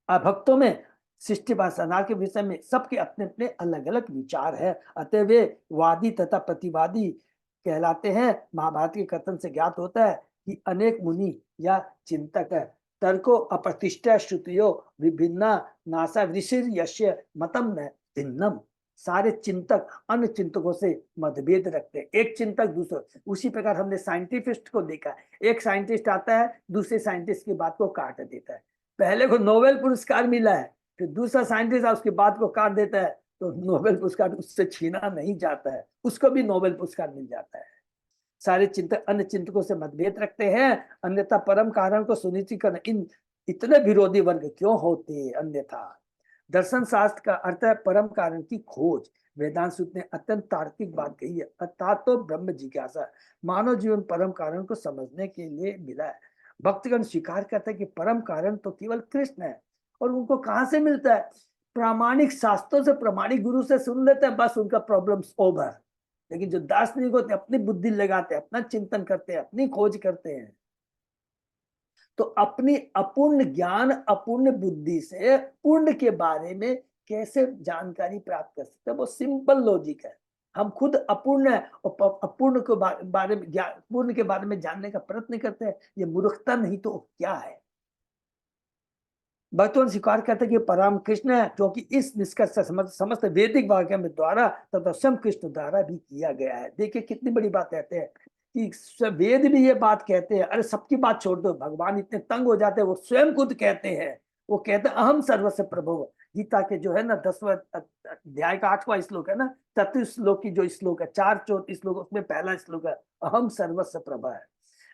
भक्तों में सृष्टि संहार के विषय में सबके अपने अपने अलग अलग विचार है, अतः वे वादी तथा प्रतिवादी कहलाते हैं। महाभारत के कथन से ज्ञात होता है कि अनेक मुनि या चिंतक है तर्को अप्रतिष्ठा श्रुतियो विभिन्ना नासा ऋषिर यश्य मतम न भिन्नम। सारे चिंतक अन्य चिंतकों से मतभेद रखते हैं, एक चिंतक दूसरे। उसी प्रकार हमने साइंटिस्ट को देखा, एक साइंटिस्ट आता है दूसरे साइंटिस्ट की बात को काट देता है। पहले को नोबेल पुरस्कार मिला है, फिर दूसरा साइंटिस्ट उसकी बात को काट देता है, तो नोबेल पुरस्कार उससे छीना नहीं जाता है, उसको भी नोबेल पुरस्कार मिल जाता है। सारे चिंतक अन्य चिंतकों से मतभेद रखते हैं, अन्यथा परम कारण को सुनिश्चित करना। इन इतने विरोधी वर्ग क्यों होते? अन्यथा दर्शन शास्त्र का अर्थ है परम कारण की खोज। वेदांत सूत्र ने अत्यंत तार्किक बात कही है, अर्थात तो ब्रह्म जिज्ञासा। मानव जीवन परम कारण को समझने के लिए मिला है। भक्तगण स्वीकार करते हैं कि परम कारण तो केवल कृष्ण है, और उनको कहाँ से मिलता है? प्रामाणिक शास्त्रों से, प्रामाणिक गुरु से सुन लेते हैं, बस उनका प्रॉब्लम ओवर। लेकिन जो दार्शनिक होते हैं अपनी बुद्धि लगाते हैं, अपना चिंतन करते हैं, अपनी खोज करते हैं, तो अपनी अपूर्ण ज्ञान अपूर्ण बुद्धि से पूर्ण के बारे में कैसे जानकारी प्राप्त कर सकते हैं? वो सिंपल लॉजिक है। हम खुद अपूर्ण है और अपूर्ण के बारे में पूर्ण के बारे में जानने का प्रयत्न करते हैं, ये मूर्खता नहीं तो क्या है? भक्तों स्वीकार करते कि परम कृष्ण है, क्योंकि इस निष्कर्ष से समस्त वैदिक वाक्य में द्वारा तथा स्वयं कृष्ण द्वारा भी किया गया है। देखिए कितनी बड़ी बात कहते हैं कि वेद भी ये बात कहते हैं। अरे सबकी बात छोड़ दो, भगवान इतने तंग हो जाते हैं, वो स्वयं खुद कहते हैं, वो कहते हैं अहम सर्वस्व प्रभु। गीता के जो है ना 10वां अध्याय का 8वां श्लोक है ना, 33 श्लोक की जो श्लोक है, 4 श्लोक, उसमें पहला श्लोक है अहम सर्वस्व प्रभु है।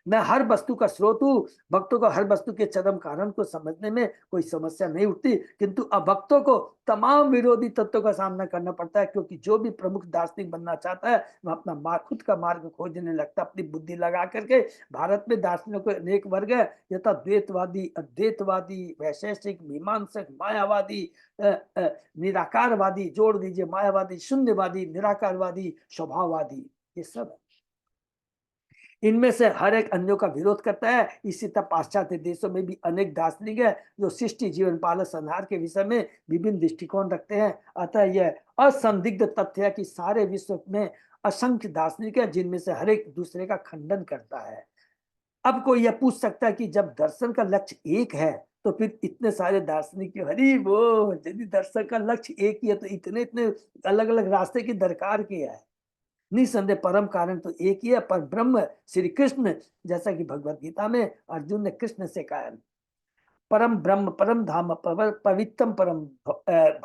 मैं हर वस्तु का स्रोत हूँ। भक्तों को हर वस्तु के चरम कारण को समझने में कोई समस्या नहीं उठती, किंतु अभक्तों को तमाम विरोधी तत्वों का सामना करना पड़ता है, क्योंकि जो भी प्रमुख दार्शनिक बनना चाहता है वह अपना खुद का मार्ग खोजने लगता है, अपनी बुद्धि लगा करके। भारत में दार्शनिकों के अनेक वर्ग है, यथा द्वैतवादी, अद्वैतवादी, वैशेषिक, मीमांसक, मायावादी, निराकारवादी, जोड़ दीजिए मायावादी, शून्यवादी, निराकारवादी, स्वभाववादी, ये सब इनमें से हर एक अन्यों का विरोध करता है। इसी तरह पाश्चात्य देशों में भी अनेक दार्शनिक है जो सृष्टि जीवन पालन संहार के विषय में विभिन्न दृष्टिकोण रखते हैं। अतः यह असंदिग्ध तथ्य है कि सारे विश्व में असंख्य दार्शनिक है जिनमें से हर एक दूसरे का खंडन करता है। अब कोई यह पूछ सकता है कि जब दर्शन का लक्ष्य एक है तो फिर इतने सारे दार्शनिक क्यों? हरी वो, यदि दर्शन का लक्ष्य एक ही है तो इतने इतने अलग अलग रास्ते की दरकार क्या है? निसंदेह परम कारण तो एक ही है, पर ब्रह्म श्री कृष्ण, जैसा कि भगवत गीता में अर्जुन ने कृष्ण से कहा, परम ब्रह्म परम धाम पवित्रम परम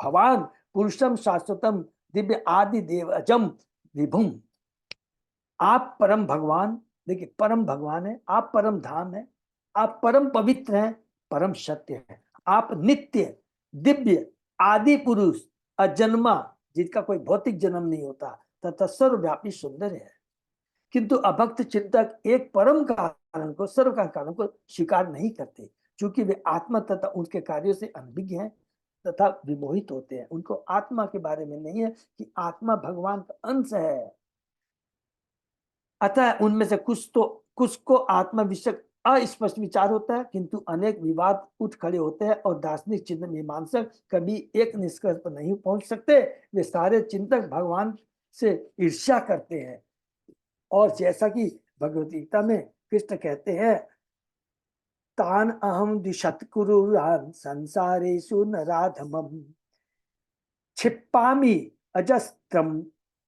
भवान पुरुषम शाश्वतम दिव्य आदि देव अजम विभुम। आप परम भगवान, देखिए परम भगवान है, आप परम धाम है, आप परम पवित्र हैं, परम सत्य है, आप नित्य दिव्य आदि पुरुष अजन्मा जिसका कोई भौतिक जन्म नहीं होता तथा सर्वव्यापी सुंदर है। किंतु अभक्त चिंतक एक परम कारण को, सर्व का कारण को स्वीकार नहीं करते, क्योंकि वे आत्मा तथा उनके कार्यों से अनभिज्ञ हैं तथा विमोहित होते हैं। उनको आत्मा के बारे में नहीं है कि आत्मा भगवान का अंश है। अतः उनमें से कुछ को आत्मा विषय अस्पष्ट विचार होता है, किंतु अनेक विवाद उठ खड़े होते हैं और दार्शनिक चिंतन मीमांसक कभी एक निष्कर्ष पर नहीं पहुंच सकते। वे सारे चिंतक भगवान से ईर्ष्या करते हैं। और जैसा कि भगवद गीता में कृष्ण कहते हैं, तान अहम द्विशतकुरुरान संसारेषु नराधमम क्षिप्पामि अजस्त्रम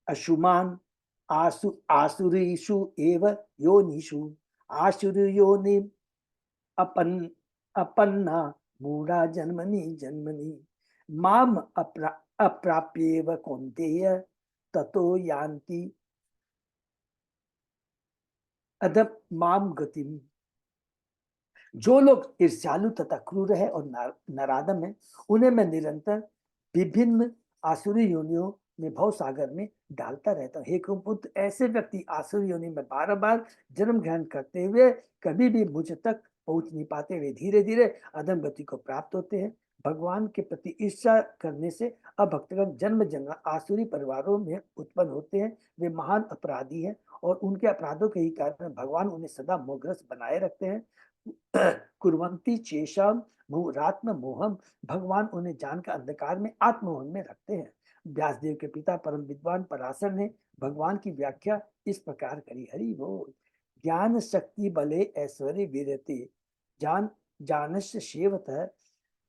अशुमान आसुरीषु एव योनिषु आसुर योनि अपन्ना मूढ़ा जन्मनि जन्मनि माम अप्राप्येव कौन्तेय ततो यान्ति अधम माम गतिम। जो लोग ईर्ष्यालु तथा क्रूर है और नराधम है, उन्हें मैं निरंतर विभिन्न आसुरी योनियों में भव सागर में डालता रहता हूँ। हे कुरुपुत्र, ऐसे व्यक्ति आसुरी योनि में बार बार जन्म ग्रहण करते हुए कभी भी मुझ तक पहुंच नहीं पाते। वे धीरे धीरे अधम गति को प्राप्त होते हैं। भगवान के प्रति ईर्ष्या करने से अभक्तगण जन्म जन्म आसुरी परिवारों में उत्पन्न होते हैं। वे महान अपराधी हैं और उनके अपराधों के ही कारण भगवान उन्हें सदा मोहग्रस्त बनाए रखते हैं। कुर्वन्ति चेषाम मुहुरात्म मोहम, भगवान उन्हें जान का अंधकार में आत्मोहन में रखते हैं। व्यासदेव के पिता परम विद्वान पराशर ने भगवान की व्याख्या इस प्रकार करी। हरि बोल। ज्ञान शक्ति बले ऐश्वर्य वीरते जान जानस्य सेवतः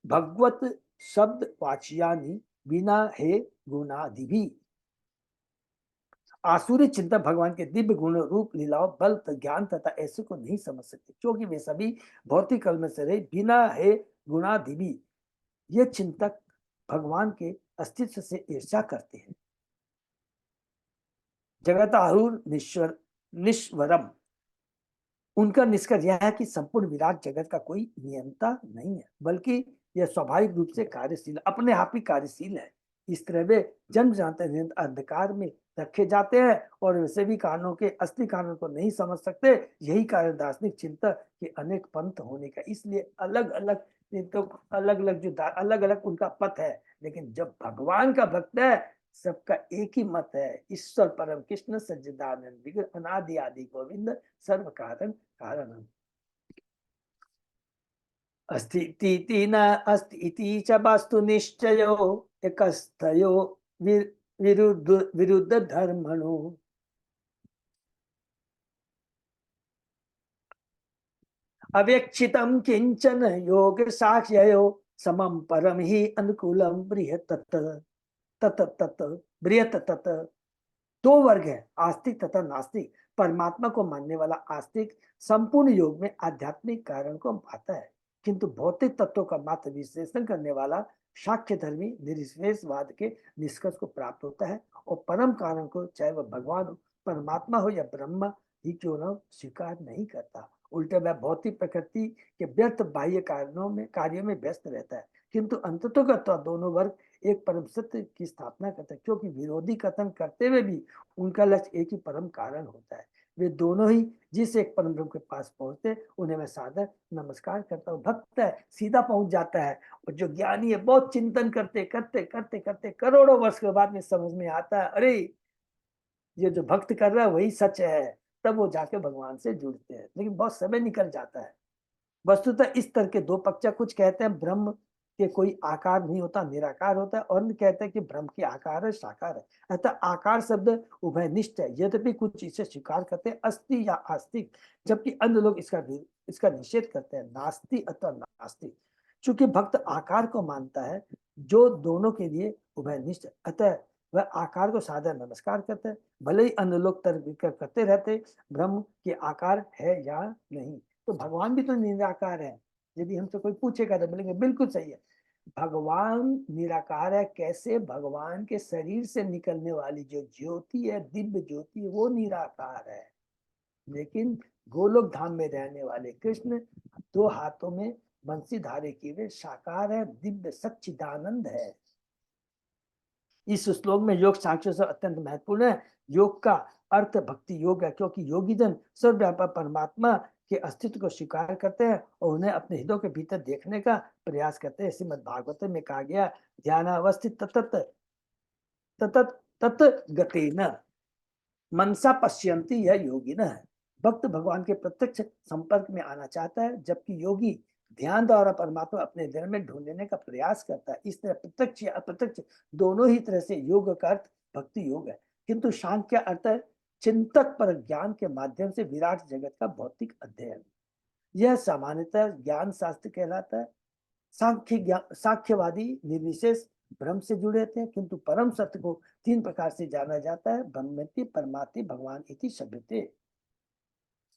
भगवत शब्द वाच्यानि बिना हे गुणाधिभी। आसुरी चिंतक भगवान के दिव्य गुण रूप लीलाओं बल ज्ञान तथा ऐसे को नहीं समझ सकते, क्योंकि वे सभी भौतिक कल में से रहे बिना है गुणाधिवी। ये चिंतक भगवान के अस्तित्व से ईर्ष्या करते हैं। जगत आहुर निश्वरम, उनका निष्कर्ष यह है कि संपूर्ण विराट जगत का कोई नियंता नहीं है, बल्कि यह स्वाभाविक रूप से कार्यशील, अपने आप ही कार्यशील है। इस तरह वे जन्म जानते अंधकार में रखे जाते हैं और वैसे भी कारणों के असली कारण को नहीं समझ सकते। यही कारण दार्शनिक चिंतक के अनेक पंथ होने का। इसलिए अलग अलग चिंतक, अलग अलग जो अलग अलग उनका पथ है, लेकिन जब भगवान का भक्त है सबका एक ही मत है। ईश्वर परम कृष्ण सज्जदानंद विग्रह अनादि आदि गोविंद सर्व कारण कारणम। अस्ति न अस्ति इति च वास्तु निश्चयो एकस्थयो विरुद्ध धर्मणो। अवेक्षितम किंचन योग साक्ष्यो समम परम ही अनुकूलम बृहत तत बृहत तत। दो वर्ग है, आस्तिक तथा नास्तिक। परमात्मा को मानने वाला आस्तिक संपूर्ण योग में आध्यात्मिक कारण को पाता है, किंतु भौतिक तत्वों का मात्र विश्लेषण करने वाला साक्ष्य धर्मी निरविशेषवाद के निष्कर्ष को प्राप्त होता है और परम कारण को, चाहे वह भगवान हो, परमात्मा हो या ब्रह्मा ही क्यों न, स्वीकार नहीं करता। उल्टे वह भौतिक प्रकृति के व्यर्थ बाह्य कार्यों में व्यस्त रहता है। किंतु अंततः दोनों वर्ग एक परम सत्य की स्थापना करता है, क्योंकि विरोधी कथन करते हुए भी उनका लक्ष्य एक ही परम कारण होता है। वे दोनों ही जिस एक परम ब्रह्म के पास पहुंचते, उन्हें मैं सादर नमस्कार करता हूँ। भक्त है सीधा पहुंच जाता है, और जो ज्ञानी है बहुत चिंतन करते करते करते करते करोड़ों वर्ष के बाद में समझ में आता है, अरे ये जो भक्त कर रहा है वही सच है, तब वो जाके भगवान से जुड़ते हैं। लेकिन बहुत समय निकल जाता है। वस्तुतः इस तरह के दो पक्ष, कुछ कहते हैं ब्रह्म के कोई आकार नहीं होता, निराकार होता है, और कहते हैं कि ब्रह्म की आकार है, साकार है। अतः आकार शब्द उभयनिष्ठ है, यद्यपि कुछ इसे स्वीकार करते हैं अस्ति या आस्तिक, जबकि अन्य लोग इसका निषेध करते हैं नास्ति अथवा नास्तिक। चूंकि भक्त आकार को मानता है जो दोनों के लिए उभयनिष्ठ, अतः वह आकार को सादर नमस्कार करते हैं, भले ही अन्य लोग तर्क करते रहते ब्रह्म के आकार है या नहीं। तो भगवान भी तो निराकार है। यदि हमसे कोई पूछेगा तो बोलेंगे बिल्कुल सही है, भगवान निराकार है, कैसे भगवान के शरीर से निकलने वाली जो ज्योति है, दिव्य ज्योति, वो निराकार है। लेकिन गोलोक धाम में रहने वाले कृष्ण दो हाथों में बंसी धारे किए हुए साकार है, दिव्य सच्चिदानंद है। इस श्लोक में योग सांख्य से अत्यंत महत्वपूर्ण है। योग का अर्थ भक्ति योग है, क्योंकि योगी जन सर्वव्यापक परमात्मा के अस्तित्व को स्वीकार करते हैं और उन्हें अपने हृदय के भीतर देखने का प्रयास करते हैं। श्रीमद् भागवत में कहा गया, ध्यान अवस्थित ततत ततत तत गतेन मनसा पश्यन्ति यह योगी न है। भक्त भगवान के प्रत्यक्ष संपर्क में आना चाहता है, जबकि योगी ध्यान द्वारा परमात्मा अपने दिल में ढूंढने का प्रयास करता है। इस तरह प्रत्यक्ष या अप्रत्यक्ष दोनों ही तरह से योग का अर्थ भक्ति योग है। किंतु सांख्य का अर्थ है चिंतक पर ज्ञान के माध्यम से विराट जगत का भौतिक अध्ययन। यह सामान्यतः ज्ञान शास्त्र कहलाता है। सांख्यवादी निर्विशेष ब्रह्म से जुड़े थे, किंतु परम सत्य को तीन प्रकार से जाना जाता है, ब्रह्मेति परमाति भगवान इति शब्दते।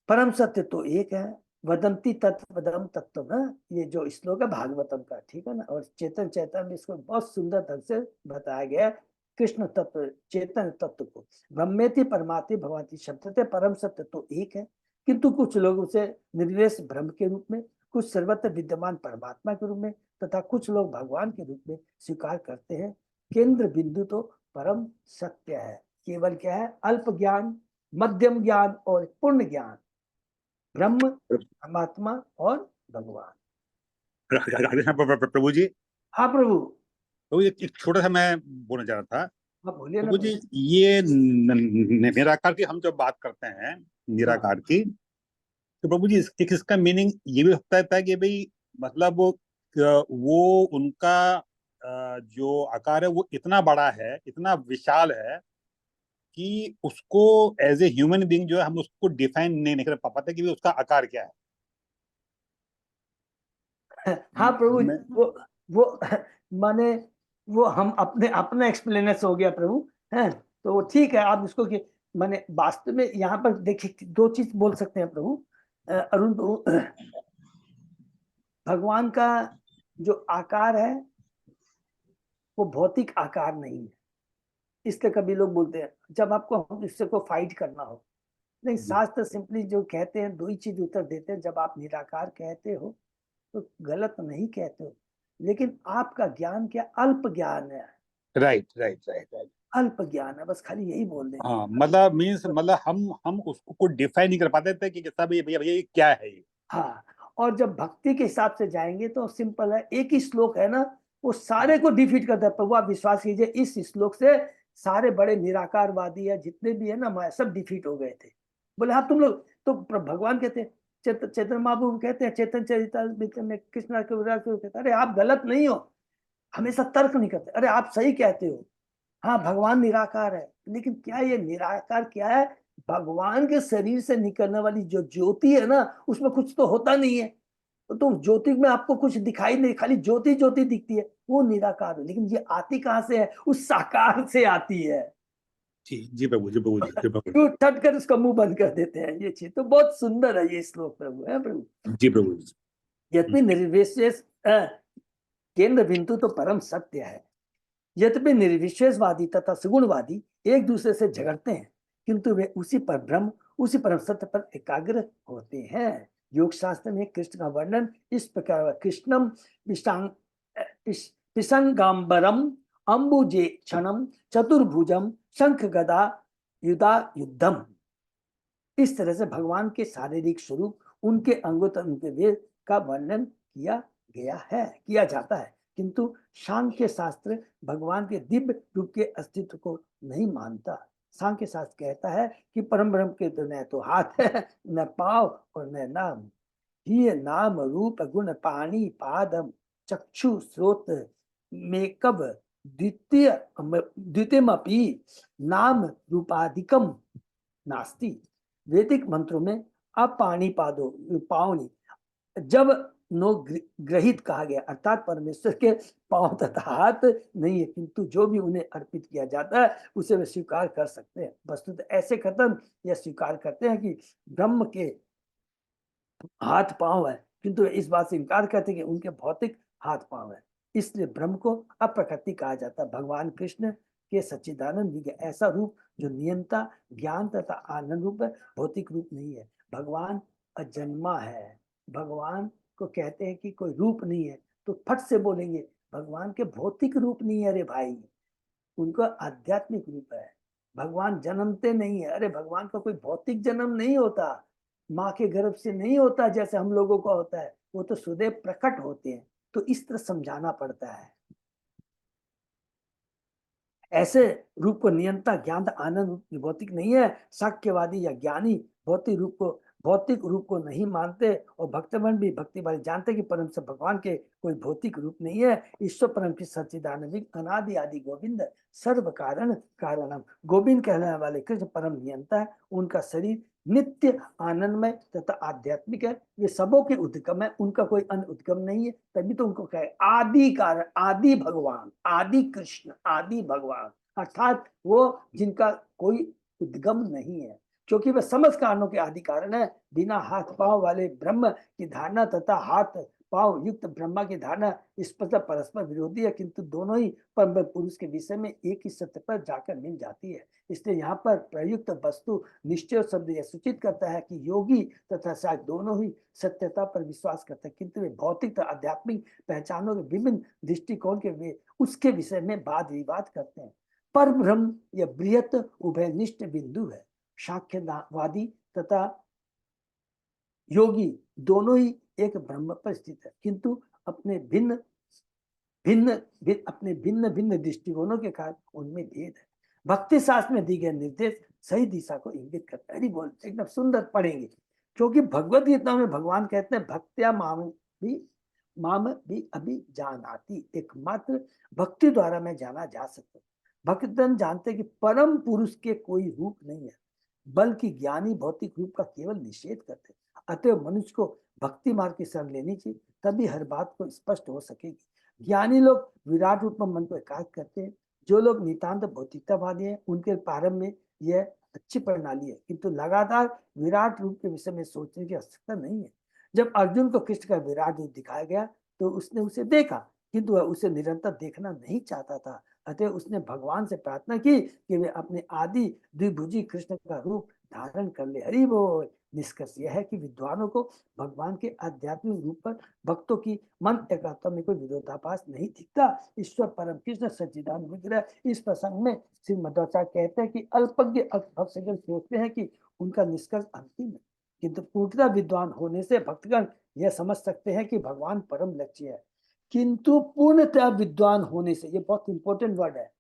परम सत्य तो एक है, वदंती तत्वदम तत्व न, ये जो श्लोक है भागवतम का, ठीक है ना। और चेतन चैतन्य में इसको बहुत सुंदर ढंग से बताया गया है, कृष्ण तत्व चेतन तत्व को। ब्रह्मेति परमाति भगवान शब्द, परम सत्य तो एक है, किंतु कुछ लोग उसे निर्विशेष ब्रह्म के रूप में, कुछ सर्वत्र विद्यमान परमात्मा के रूप में, तथा कुछ लोग भगवान के रूप में स्वीकार करते हैं। केंद्र बिंदु तो परम सत्य है। केवल क्या है, अल्प ज्ञान, मध्यम ज्ञान और पूर्ण ज्ञान, ब्रह्म, परमात्मा और भगवान। प्रभु जी। हाँ प्रभु। तो एक छोटा सा मैं बोलना चाह रहा था। हाँ बोलिए ना प्रभु जी, ये निराकार की हम जब बात करते हैं, निराकार की, तो प्रभु जी इसका मीनिंग ये भी होता है कि भाई मतलब वो उनका जो आकार है वो इतना बड़ा है, इतना विशाल है कि उसको एज ए ह्यूमन बीइंग जो है हम उसको डिफाइन नहीं कर पाते कि उसका आकार क्या है। हाँ प्रभु, वो माने वो हम अपने अपना एक्सप्लेनेशन हो गया प्रभु है, तो ठीक है। आप इसको कि माने वास्तव में यहाँ पर देखिए दो चीज बोल सकते हैं प्रभु अरुण प्रभु। भगवान का जो आकार है वो भौतिक आकार नहीं है। इसलिए कभी लोग बोलते हैं जब आपको इससे को फाइट करना हो, नहीं, शास्त्र सिंपली जो कहते हैं दो ही चीज उत्तर देते हैं। जब आप निराकार कहते हो तो गलत नहीं कहते हो, लेकिन आपका ज्ञान क्या अल्प ज्ञान है। राइट राइट राइट राइट, अल्प ज्ञान है, बस खाली यही बोल देंगे। हाँ, मतलब मीन्स मतलब हम उसको कोई डिफाइन नहीं कर पाते थे कि सब ये भैया भैया ये क्या है ये। हाँ, और जब भक्ति के हिसाब से जाएंगे तो सिंपल है, एक ही श्लोक है ना, वो सारे को डिफीट करता है। प्रभु आप विश्वास कीजिए, इस श्लोक से सारे बड़े निराकारवादी है जितने भी है ना, सब डिफीट हो गए थे। बोले हाँ तुम लोग तो भगवान कहते हैं, चेतन महाप्रभु कहते हैं चेतन चरितामृत में कृष्ण के विराट को कहते, अरे आप गलत नहीं हो, हमेशा तर्क नहीं करते, अरे आप सही कहते हो। हाँ भगवान निराकार है, लेकिन क्या ये निराकार क्या है, भगवान के शरीर से निकलने वाली जो ज्योति है ना, उसमें कुछ तो होता नहीं है। तो ज्योति में आपको कुछ दिखाई नहीं, खाली ज्योति ज्योति दिखती है, वो निराकार है। लेकिन ये आती कहाँ से है, उस साकार से आती है। जी जी प्रभु जी, प्रभु जी, प्रभु क्यों ठट कर उसका मुंह बंद कर देते हैं। ये चीज तो बहुत सुंदर है ये श्लोक प्रभु, है प्रभु। जी प्रभु जी। यद्यपि निर्विशेष केंद्र बिंदु तो परम सत्य है। यद्यपि निर्विशेषवादी तथा सगुणवादी एक दूसरे से झगड़ते हैं, किंतु वे उसी पर ब्रह्म, उसी परम सत्य पर एकाग्र होते हैं। योग शास्त्र में कृष्ण का वर्णन इस प्रकार, कृष्णम पिशंगांबरम अंबुजे क्षणम चतुर्भुजम शंख गदा युधा युद्धम। इस तरह से भगवान के शारीरिक स्वरूप, उनके अंगों तक उनके वेद का वर्णन किया गया है, किया जाता है। किंतु सांख्य शास्त्र भगवान के दिव्य रूप के अस्तित्व को नहीं मानता। सांख्य शास्त्र कहता है कि परम ब्रह्म के तो न तो हाथ है, न पाव और न नाम। ही नाम रूप गुण पाणी पादम चक्षु श्रोत मेकब द्वितीय द्वितीयमपि नाम रूपाधिकम नास्ति। वैदिक मंत्रों में अपाणी पादो पावनी जब नो ग्रहित कहा गया, अर्थात परमेश्वर के पांव तथा हाथ नहीं है, किंतु जो भी उन्हें अर्पित किया जाता है उसे वे स्वीकार कर सकते हैं। वस्तुतः ऐसे खत्म यह स्वीकार करते हैं कि ब्रह्म के हाथ पांव है, किंतु इस बात से इनकार करते हैं कि उनके भौतिक हाथ पांव है। इसलिए ब्रह्म को अप्रकृति कहा जाता है। भगवान कृष्ण के सच्चिदानंद विग्रह ऐसा रूप जो नियंता, ज्ञान तथा आनंद रूप है, भौतिक रूप नहीं है। भगवान अजन्मा है। भगवान को कहते हैं कि कोई रूप नहीं है, तो फट से बोलेंगे भगवान के भौतिक रूप नहीं है। अरे भाई, उनका आध्यात्मिक रूप है। भगवान जन्मते नहीं है। अरे भगवान का कोई भौतिक जन्म नहीं होता, माँ के गर्भ से नहीं होता जैसे हम लोगों का होता है। वो तो सदैव प्रकट होते हैं। तो इस तरह समझाना पड़ता है। ऐसे रूप को नियंता, ज्ञान, आनंद भौतिक नहीं है। साक्ष्यवादी या ज्ञानी भौतिक रूप को नहीं मानते, और भक्तगण भी भक्ति वाले जानते कि परम से भगवान के कोई भौतिक रूप नहीं है। ईश्वर परम की सच्चिदानंद अनादि आदि गोविंद सर्व कारण कारणम। गोविंद कहने वाले कृष्ण परम नियंता है। उनका शरीर नित्य आनंदमय तथा आध्यात्मिक है। ये सबों के उद्गम है, उनका कोई अन्य उद्गम नहीं है। तभी तो उनको कहे आदि कारण, आदि भगवान, आदि कृष्ण, आदि भगवान, अर्थात वो जिनका कोई उद्गम नहीं है, क्योंकि वह समस्त कारणों के आदि कारण है। बिना हाथ पांव वाले ब्रह्म की धारणा तथा हाथ पांव युक्त ब्रह्मा की धारणा स्पष्ट परस्पर विरोधी है, किंतु दोनों ही परम पुरुष के विषय में एक ही सत्य पर जाकर मिल जाती है। इसलिए यहाँ पर प्रयुक्त वस्तु निश्चय शब्द यह सूचित करता है कि योगी तथा शायद दोनों ही सत्यता पर विश्वास करते हैं, किंतु वे भौतिक तथा आध्यात्मिक पहचानों के विभिन्न दृष्टिकोण के वे उसके विषय में वाद विवाद करते हैं। पर ब्रह्म यह बृहत उभयनिष्ठ बिंदु है। सांख्यवादी तथा योगी दोनों ही एक ब्रह्म पर स्थित है, किंतु अपने भिन्न भिन्न दृष्टिकोणों के कारण उनमें भेद है। भक्ति शास्त्र में दी गए निर्देश सही दिशा को इंगित करता है। बोल एकदम सुंदर पढ़ेंगे, क्योंकि भगवत गीता में भगवान कहते हैं भक्त्या माम भी अभी जानाति, एकमात्र भक्ति द्वारा मैं जाना जा सकता हूँ। भक्तजन जानते कि परम पुरुष के कोई रूप नहीं है, बल्कि ज्ञानी भौतिक रूप का केवल निषेध करते। अतः मनुष्य को भक्ति मार्ग की शरण लेनी चाहिए, तभी हर बात को स्पष्ट हो सकेगी। ज्ञानी लोग विराट रूप में मन को एकाग्र करते हैं। जो लोग नितांत भौतिकतावादी हैं, उनके प्रारंभ में यह अच्छी प्रणाली है, किंतु लगातार विराट रूप के विषय में सोचने की आवश्यकता नहीं है। जब अर्जुन को कृष्ण का विराट रूप दिखाया गया तो उसने उसे देखा, किंतु वह उसे निरंतर देखना नहीं चाहता था। अतः उसने भगवान से प्रार्थना की कि वे अपने आदि द्विभुजी कृष्ण का रूप धारण कर ले। हरि बोल। निष्कर्ष यह है कि विद्वानों को भगवान के आध्यात्मिक रूप पर भक्तों की मन एकाग्रता में कोई विरोधाभास नहीं दिखता। ईश्वर परम कृष्ण सच्चिदानंद विग्रह। इस प्रसंग में श्री मध्वाचार्य कहते हैं कि अल्पज्ञ भक्तगण सोचते हैं कि उनका निष्कर्ष अंतिम है, किंतु पूर्णतः विद्वान होने से भक्तगण यह समझ सकते हैं कि भगवान परम लक्ष्य है। किंतु पूर्णतः विद्वान होने से, ये बहुत इंपॉर्टेंट वर्ड है,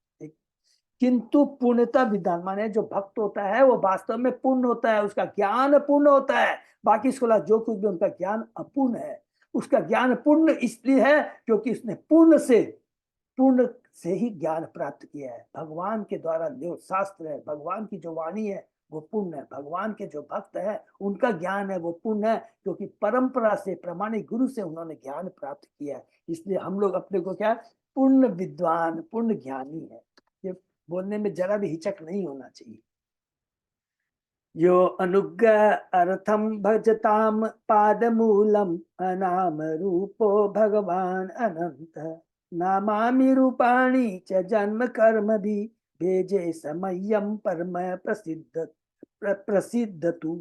किंतु पूर्णतः विद्वान माने जो भक्त होता है वो वास्तव में पूर्ण होता है, उसका ज्ञान पूर्ण होता है। बाकी इसको जो कुछ भी उनका ज्ञान अपूर्ण है। उसका ज्ञान पूर्ण इसलिए है क्योंकि उसने पूर्ण से ही ज्ञान प्राप्त किया है। भगवान के द्वारा जो शास्त्र है, भगवान की जो वाणी है वो पूर्ण है। भगवान के जो भक्त है उनका ज्ञान है वो पूर्ण है, क्योंकि परंपरा से, प्रामाणिक गुरु से उन्होंने ज्ञान प्राप्त किया है। इसलिए हम लोग अपने को क्या, पूर्ण विद्वान, पूर्ण ज्ञानी है। ये बोलने में जरा भी हिचक नहीं होना चाहिए। यो अनुग्रह अर्थम भजताम पादमूलम अनाम रूपो भगवान अनंत नामामि रूपाणि च जन्म कर्म भी भेजे समयम परम प्रसिद्ध तू।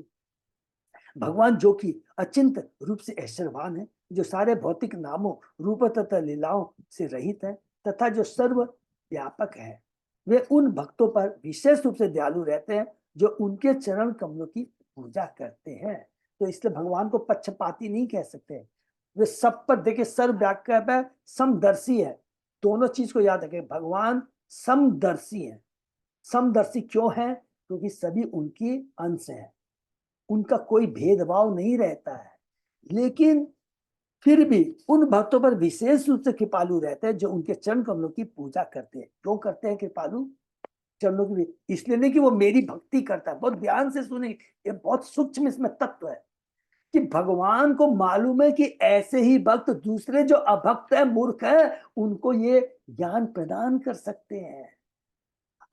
भगवान जो कि अचिंत रूप से ऐश्वर्यवान है, जो सारे भौतिक नामों, रूप तथा लीलाओं से रहित है तथा जो सर्व व्यापक है, वे उन भक्तों पर विशेष रूप से दयालु रहते हैं जो उनके चरण कमलों की पूजा करते हैं। तो इसलिए भगवान को पक्षपाती नहीं कह सकते। वे सब पर देखिए, सर्व व्यापक है, समदर्शी है। दोनों चीज को याद रखें, भगवान समदर्शी है। समदर्शी क्यों है? क्योंकि सभी उनकी अंश हैं, उनका कोई भेदभाव नहीं रहता है। लेकिन फिर भी उन भक्तों पर विशेष रूप से कृपालु रहते हैं जो उनके चरण कमलों की पूजा करते हैं। क्यों करते हैं कृपालु चरणों की? इसलिए नहीं कि वो मेरी भक्ति करता है। बहुत ध्यान से सुने, ये बहुत सूक्ष्म इसमें तत्व है कि भगवान को मालूम है कि ऐसे ही भक्त दूसरे जो अभक्त है, मूर्ख है, उनको ये ज्ञान प्रदान कर सकते हैं।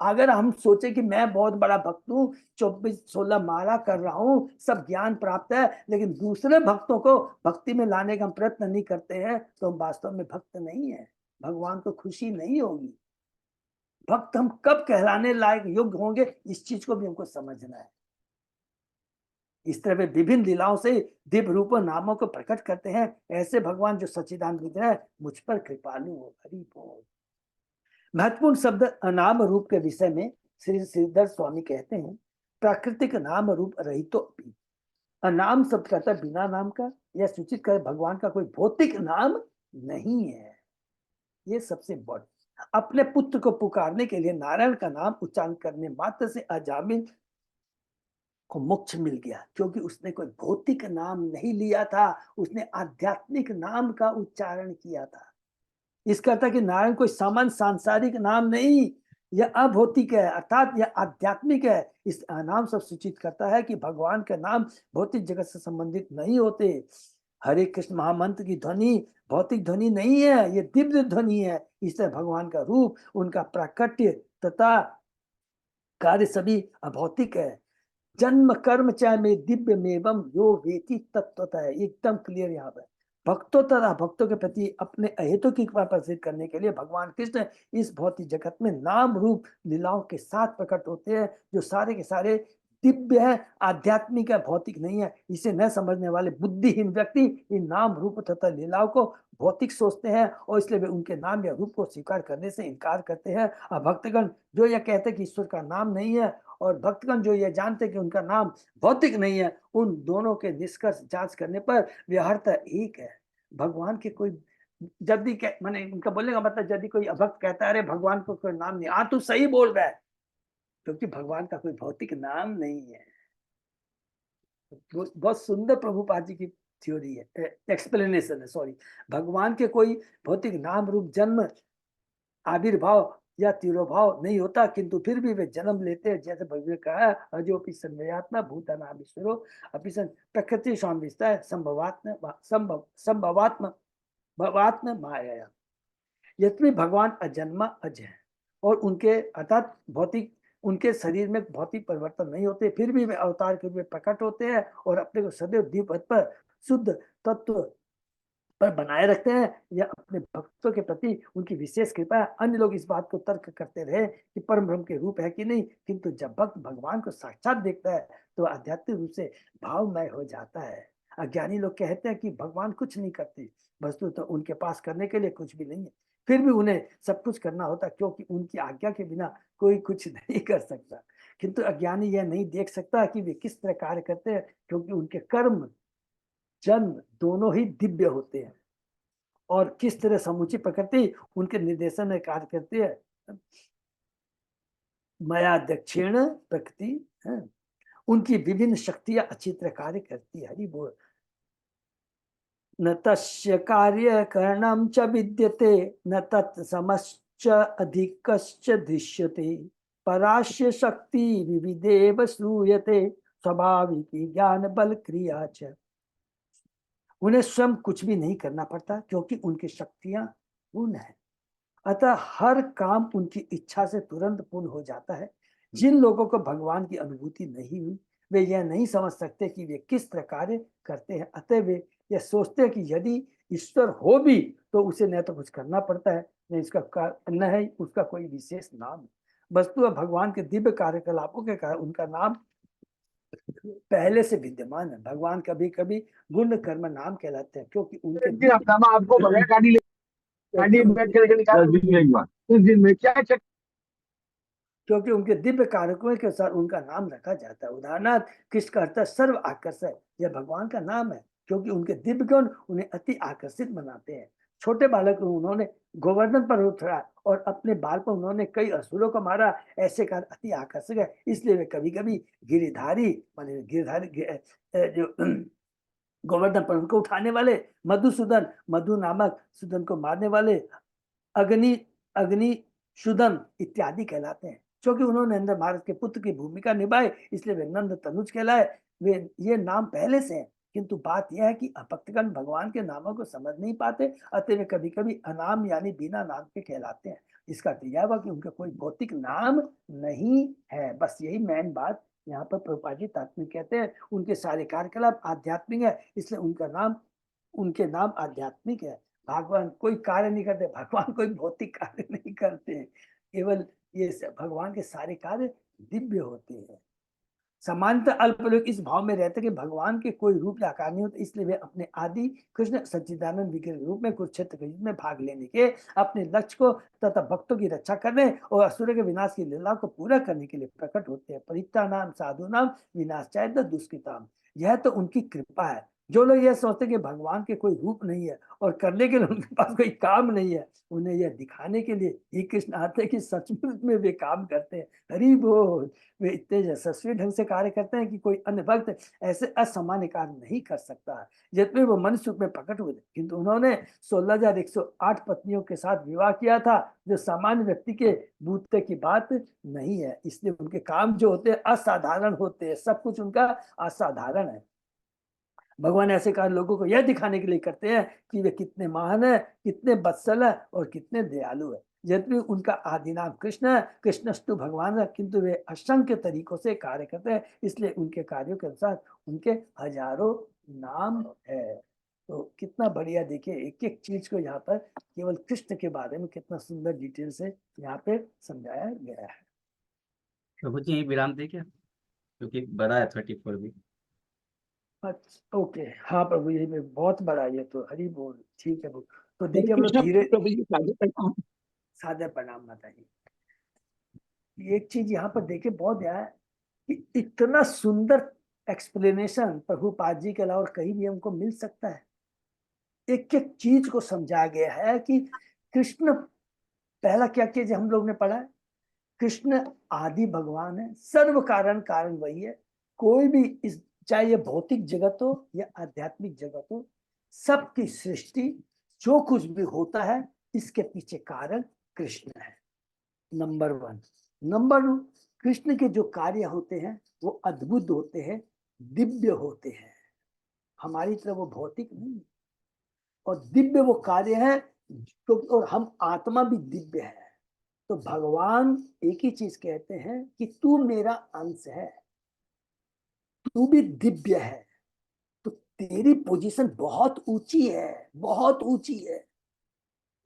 अगर हम सोचे कि मैं बहुत बड़ा भक्त हूँ, 24-16 माला कर रहा हूँ, सब ज्ञान प्राप्त है, लेकिन दूसरे भक्तों को भक्ति में लाने का प्रयत्न नहीं करते हैं, तो हम वास्तव में भक्त नहीं है। भगवान को खुशी नहीं होगी। भक्त हम कब कहलाने लायक योग्य होंगे, इस चीज को भी हमको समझना है। इस तरह वे विभिन्न लीलाओं से दिव्य रूप और नामों को प्रकट करते हैं। ऐसे भगवान जो सच्चिदानंद विग्रह है, मुझ पर कृपालु हो। हरि बोल। महत्वपूर्ण शब्द अनाम रूप के विषय में श्री श्रीधर स्वामी कहते हैं, प्राकृतिक नाम रूप रहित तो भी। अनाम शब्द कहता है बिना नाम का, यह सूचित करे भगवान का कोई भौतिक नाम नहीं है। ये सबसे बड़ा। अपने पुत्र को पुकारने के लिए नारायण का नाम उच्चारण करने मात्र से अजामिल को मोक्ष मिल गया, क्योंकि उसने कोई भौतिक नाम नहीं लिया था, उसने आध्यात्मिक नाम का उच्चारण किया था। इसका अर्थ है कि नारायण कोई सामान्य सांसारिक नाम नहीं, यह अभौतिक है, अर्थात यह आध्यात्मिक है। इस नाम सब सूचित करता है कि भगवान के नाम भौतिक जगत से संबंधित नहीं होते। हरे कृष्ण महामंत्र की ध्वनि भौतिक ध्वनि नहीं है, ये दिव्य ध्वनि है। इससे भगवान का रूप, उनका प्राकट्य तथा कार्य सभी अभौतिक है। जन्म कर्म चाहे में दिव्य मेवम यो वेति तत्वतः है, एकदम क्लियर यहाँ पर। भक्तों तथा भक्तों के प्रति अपने अहेतु की कृपा प्रसिद्ध करने के लिए भगवान कृष्ण इस भौतिक जगत में नाम रूप लीलाओं के साथ प्रकट होते हैं, जो सारे के सारे दिव्य है, आध्यात्मिक है, भौतिक नहीं है। इसे न समझने वाले बुद्धिहीन व्यक्ति इन नाम रूप तथा लीलाओं को भौतिक सोचते हैं और इसलिए वे उनके नाम या रूप को स्वीकार करने से इनकार करते हैं। और भक्तगण जो यह कहते हैं कि ईश्वर का नाम नहीं है, और भक्तगण जो ये जानते हैं कि उनका नाम भौतिक नहीं है, उन दोनों के निष्कर्ष जांच करने पर व्यवहारता एक है। भगवान के कोई यदि माने उनका बोलने का मतलब, यदि कोई अभक्त कहता है अरे भगवान को कोई नाम नहीं, हाँ तू सही बोल रहा है, क्योंकि भगवान का कोई भौतिक नाम नहीं है। बहुत सुंदर प्रभुपाद जी की थ्योरी है, एक्सप्लेनेशन है, सॉरी। भगवान के कोई भौतिक नाम रूप जन्म आविर्भाव या तिरोभाव नहीं होता, किंतु फिर भी वे जन्म लेते हैं। जैसे भगवान ने कहा, अजोपि संभयात्मा भूतानाम ईश्वरो अपि सन प्रकृति स्वामिष्टा संभवात्म भवात्म माया। यद्यपि भगवान अजन्मा अज है और उनके अर्थात भौतिक, उनके शरीर में भौतिक परिवर्तन नहीं होते, फिर भी वे अवतार के रूप में प्रकट होते हैं और अपने को सदैव दीपक पर शुद्ध तत्व पर बनाए रखते हैं। यह अपने भक्तों के प्रति उनकी विशेष कृपा है। अन्य लोग इस बात को तर्क करते रहे कि परम ब्रह्म के रूप है कि नहीं, किंतु जब भक्त भगवान को साक्षात देखता है तो आध्यात्मिक रूप से भावमय हो जाता है। अज्ञानी लोग कहते हैं कि भगवान कुछ नहीं करते, वस्तु तो उनके पास करने के लिए कुछ भी नहीं है, फिर भी उन्हें सब कुछ करना होता, क्योंकि उनकी आज्ञा के बिना कोई कुछ नहीं कर सकता। किंतु अज्ञानी यह नहीं देख सकता कि वे किस तरह कार्य करते हैं, क्योंकि उनके कर्म जन्म दोनों ही दिव्य होते हैं और किस तरह समुची प्रकृति उनके निर्देशन में कार्य करती है। माया दक्षिण प्रकृति है, उनकी विभिन्न शक्तियां अच्छी तरह कार्य करती है। हरि बोल। न तस्य कार्य करणम च विद्यते, न तत्समश्च अधिकश्च दृश्यते, परास्य शक्ति विविधेव श्रूयते, स्वाभाविकी ज्ञान बल क्रिया च। उन्हें स्वयं कुछ भी नहीं करना पड़ता, क्योंकि उनकी शक्तियां पूर्ण है, अतः हर काम उनकी इच्छा से तुरंत पूर्ण हो जाता है। जिन लोगों को भगवान की अनुभूति नहीं हुई, वे यह नहीं समझ सकते कि वे किस तरह कार्य करते हैं, अतः वे यह सोचते हैं कि यदि ईश्वर हो भी तो उसे न तो कुछ करना पड़ता है, न इसका न है उसका कोई विशेष नाम। वस्तु भगवान के दिव्य कार्यकलापों के कारण उनका नाम पहले से विद्यमान है। भगवान कभी कभी गुण कर्म नाम कहलाते हैं, क्योंकि उनके आपको गाड़ी बैठ करके निकाल उस दिन में क्या चक्कर, क्योंकि उनके दिव्य कारकों के अनुसार उनका नाम रखा जाता है। उदाहरणार्थ कृष्ण का अर्थ सर्व आकर्षक, यह भगवान का नाम है, क्योंकि उनके दिव्य गुण उन्हें अति आकर्षित बनाते हैं। छोटे बालक को उन्होंने गोवर्धन पर उतरा और अपने बाल पर उन्होंने कई असुरों को मारा, ऐसे कार्य अति आकर्षक है। इसलिए वे कभी कभी गिरिधारी माने गिरधारी जो गोवर्धन पर उनको उठाने वाले, मधुसूदन मधु नामक सुदन को मारने वाले, अग्नि अग्नि सुदन इत्यादि कहलाते हैं। क्योंकि उन्होंने नंद महाराज के पुत्र की भूमिका निभाई, इसलिए वे नंद तनुज कहलाए। वे ये नाम पहले से हैं, किंतु बात यह है कि भक्तगण भगवान के नामों को समझ नहीं पाते, अतः वे कभी कभी अनाम यानी बिना नाम के कहलाते हैं। इसका यह हुआ कि उनका कोई भौतिक नाम नहीं है। बस यही मेन बात यहाँ पर प्रभुपाद जी तात्पर्य कहते हैं। उनके सारे कार्यकलाप आध्यात्मिक है, इसलिए उनके नाम आध्यात्मिक है। भगवान कोई कार्य नहीं करते, भगवान कोई भौतिक कार्य नहीं करते हैं, केवल ये भगवान के सारे कार्य दिव्य होते हैं। समानता अल्पलोक इस भाव में रहते कि भगवान के कोई रूप या आकार नहीं होते, इसलिए वे अपने आदि कृष्ण सच्चिदानंद विग्रह के रूप में कुरुक्षेत्र के युद्ध में भाग लेने के अपने लक्ष्य को तथा भक्तों की रक्षा करने और असुर के विनाश की लीला को पूरा करने के लिए प्रकट होते हैं। परित्रा नाम साधु नाम विनाशाय दुष्कृताम, यह तो उनकी कृपा है। जो लोग यह सोचते हैं कि भगवान के कोई रूप नहीं है और करने के लिए उनके पास कोई काम नहीं है, उन्हें यह दिखाने के लिए ही कृष्ण आते हैं कि सचमुच में वे काम करते हैं। हरि बोल। वे इतने यशस्वी ढंग से कार्य करते हैं कि कोई अन्य भक्त ऐसे असामान्य कार्य नहीं कर सकता। जितने वो मनुष्य रूप में प्रकट हुए थे, किंतु उन्होंने 16,108 पत्नियों के साथ विवाह किया था, जो सामान्य व्यक्ति के बूते की बात नहीं है। इसलिए उनके काम जो होते हैं असाधारण होते हैं, सब कुछ उनका असाधारण है। भगवान ऐसे कार्य लोगों को यह दिखाने के लिए करते हैं कि वे कितने महान है, कितने बत्सल है और कितने दयालु है। यद्यपि उनका आदि नाम कृष्ण है, कृष्णस्तु भगवान है, किंतु वे असंख्य तरीकों से कार्य करते हैं, इसलिए उनके कार्यों के अनुसार उनके हजारों नाम है। तो कितना बढ़िया, देखिए एक एक चीज को यहाँ पर केवल कृष्ण के बारे में कितना सुंदर डिटेल से यहाँ पे समझाया गया है। प्रभु जी यही विराम दे क्या, क्योंकि बड़ा है 34 भी। अच्छा ओके, हाँ प्रभु यही में बहुत बड़ा ये तो, हरि बोल। ठीक है प्रभु। तो देखिए हम लोग कृष्ण धीरे प्रभु जी साधु प्रणाम। सादर प्रणाम बताइए। एक चीज यहाँ पर देखिए बहुत है कि इतना सुंदर एक्सप्लेनेशन प्रभुपाद जी के अलावा और कहीं भी हमको मिल सकता है। एक एक चीज को समझाया गया है कि कृष्ण, पहला क्या चीज हम लोग ने पढ़ा है, कृष्ण आदि भगवान है, सर्व कारण कारण वही है। कोई भी इस, चाहे ये भौतिक जगत हो या आध्यात्मिक जगत हो, सबकी सृष्टि जो कुछ भी होता है इसके पीछे कारण कृष्ण है, नंबर 1। नंबर 2, कृष्ण के जो कार्य होते हैं वो अद्भुत होते हैं, दिव्य होते हैं, हमारी तरह वो भौतिक नहीं, और दिव्य वो कार्य है क्योंकि, और हम आत्मा भी दिव्य है। तो भगवान एक ही चीज कहते हैं कि तू मेरा अंश है, तू भी दिव्य है, तो तेरी पोजीशन बहुत ऊंची है, बहुत ऊंची है।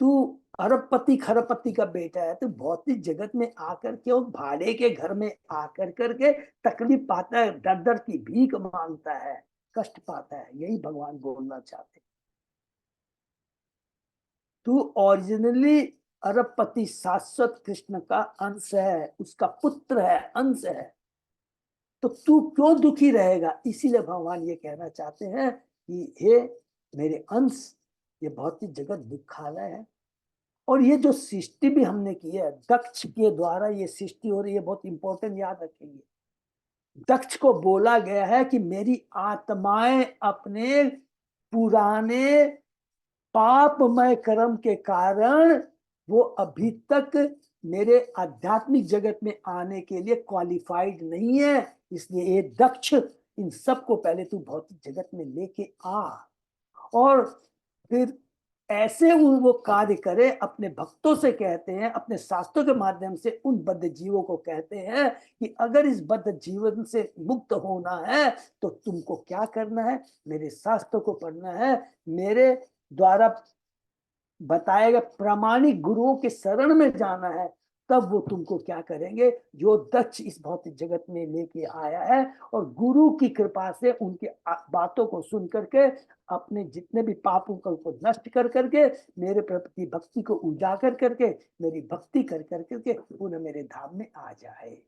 तू अरबपति खरबपति का बेटा है, तो भौतिक जगत में आकर के और भाड़े के घर में आकर करके तकलीफ पाता है, दर दर की भीख मांगता है, कष्ट पाता है, यही भगवान बोलना चाहते। तू ओरिजिनली अरबपति शाश्वत कृष्ण का अंश है, उसका पुत्र है, अंश है, तो तू क्यों दुखी रहेगा। इसीलिए भगवान ये कहना चाहते हैं कि हे मेरे अंश, ये भौतिक जगत दुखालय है। और ये जो सृष्टि भी हमने की है, दक्ष के द्वारा ये सृष्टि हो रही है, बहुत इंपॉर्टेंट याद रखेंगे। दक्ष को बोला गया है कि मेरी आत्माएं अपने पुराने पापमय कर्म के कारण वो अभी तक मेरे आध्यात्मिक जगत में आने के लिए क्वालिफाइड नहीं है, इसलिए ये दक्ष इन सबको पहले तू भौतिक जगत में लेके आ, और फिर ऐसे वो कार्य करे। अपने भक्तों से कहते हैं, अपने शास्त्रों के माध्यम से उन बद्ध जीवों को कहते हैं कि अगर इस बद्ध जीवन से मुक्त होना है तो तुमको क्या करना है, मेरे शास्त्रों को पढ़ना है, मेरे द्वारा बताए गए प्रामाणिक गुरुओं के शरण में जाना है, तब वो तुमको क्या करेंगे। जो दक्ष इस भौतिक जगत में लेके आया है और गुरु की कृपा से उनकी बातों को सुन करके अपने जितने भी पापों को नष्ट कर करके मेरे प्रति भक्ति को उजागर करके मेरी भक्ति कर करके उन्हें मेरे धाम में आ जाए।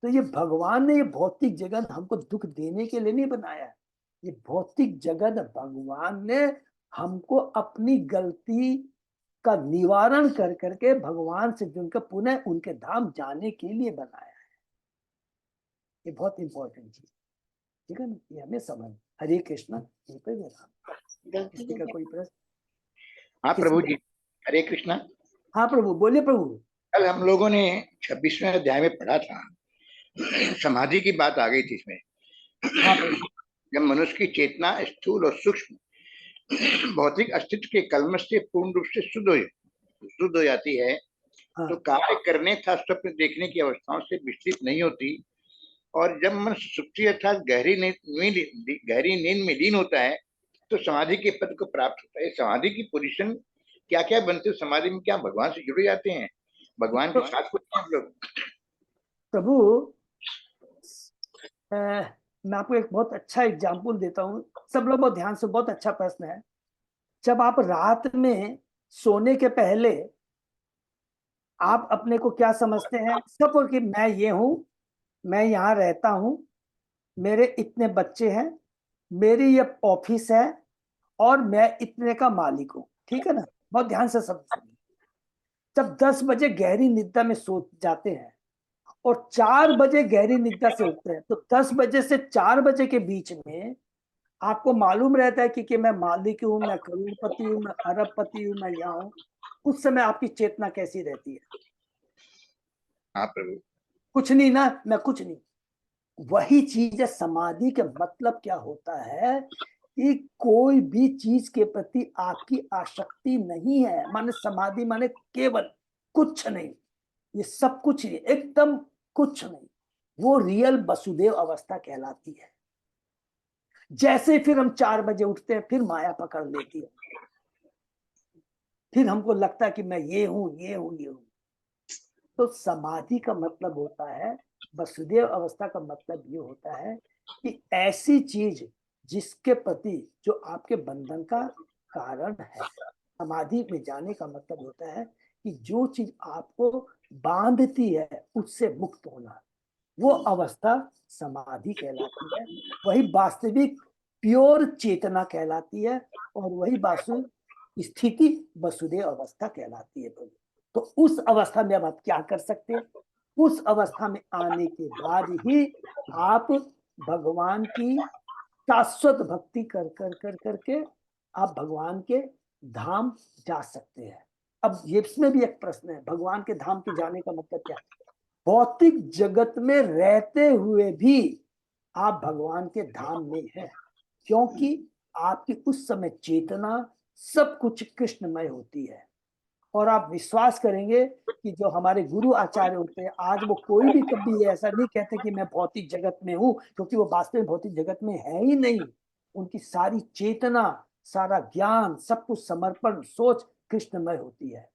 तो ये भगवान ने ये भौतिक जगत हमको दुख देने के लिए नहीं बनाया, ये भौतिक जगत भगवान ने हमको अपनी गलती का निवारण कर करके भगवान से जुड़कर पुनः उनके धाम जाने के लिए बनाया है। ये बहुत इंपॉर्टेंट चीज, ठीक है ना, ये हमें समझ। हरे कृष्णा। किसी का कोई प्रश्न? हाँ प्रभु जी, हरे कृष्णा। हाँ प्रभु बोलिए प्रभु। कल हम लोगों ने 26वें अध्याय में पढ़ा था, समाधि की बात आ गई थी इसमें। हाँ प्रभु। जब मनुष्य की चेतना स्थूल और सूक्ष्म भौतिक अस्तित्व के कलमश से पूर्ण रूप से शुद्ध हो जाती है, हाँ। तो कार्य करने था स्वप्न देखने की अवस्थाओं से विचलित नहीं होती, और जब मन सुप्ति अर्थात गहरी नींद में लीन होता है, तो समाधि के पद को प्राप्त होता है। समाधि की पोजीशन क्या क्या बनते हैं समाधि में? क्या भगवान से जुड़ जाते हैं, भगवान के साथ होते हैं हम लोग? प्रभु मैं आपको एक बहुत अच्छा एग्जाम्पल देता हूँ, सब लोग बहुत ध्यान से, बहुत अच्छा प्रश्न है। जब आप रात में सोने के पहले आप अपने को क्या समझते हैं? सपोज कि मैं ये हूं, मैं यहाँ रहता हूं, मेरे इतने बच्चे हैं, मेरी ये ऑफिस है और मैं इतने का मालिक हूं, ठीक है ना? बहुत ध्यान से सब सुनिए। जब 10 बजे गहरी निद्रा में सो जाते हैं और 4 बजे गहरी निद्रा से उठते हैं, तो 10 बजे से 4 बजे के बीच में आपको मालूम रहता है कि मैं मालिक हूं, मैं करोड़पति हूं, मैं अरबपति हूं, मैं यहाँ हूं। उस समय आपकी चेतना कैसी रहती है? हाँ प्रभु। कुछ नहीं ना, मैं कुछ नहीं। वही चीज है समाधि का मतलब क्या होता है कि कोई भी चीज के प्रति आपकी आसक्ति नहीं है। माने समाधि माने केवल कुछ नहीं, ये सब कुछ नहीं, एकदम कुछ नहीं। वो रियल वसुदेव अवस्था कहलाती है। जैसे फिर हम 4 बजे उठते हैं, फिर माया पकड़ लेती है, फिर हमको लगता है कि मैं ये हूं, ये हूं, ये हूं। तो समाधि का मतलब होता है, वसुदेव अवस्था का मतलब ये होता है कि ऐसी चीज जिसके प्रति जो आपके बंधन का कारण है। समाधि में जाने का मतलब होता है कि जो चीज आपको बांधती है उससे मुक्त होना, वो अवस्था समाधि कहलाती है। वही वास्तविक प्योर चेतना कहलाती है और वही वास्तविक स्थिति वसुदेव अवस्था कहलाती है। तो उस अवस्था में अब आप क्या कर सकते हैं? उस अवस्था में आने के बाद ही आप भगवान की शाश्वत भक्ति कर कर कर करके आप भगवान के धाम जा सकते हैं। अब ये इसमें भी एक प्रश्न है, भगवान के धाम के जाने का मतलब क्या है? भौतिक जगत में रहते हुए भी आप भगवान के धाम में हैं, क्योंकि आपकी उस समय चेतना सब कुछ कृष्णमय होती है। और आप विश्वास करेंगे कि जो हमारे गुरु आचार्य होते हैं, आज वो कोई भी कभी ऐसा नहीं कहते कि मैं भौतिक जगत में हूं, क्योंकि वो वास्तव में भौतिक जगत में है ही नहीं। उनकी सारी चेतना, सारा ज्ञान, सब कुछ समर्पण, सोच कृष्णमय होती है।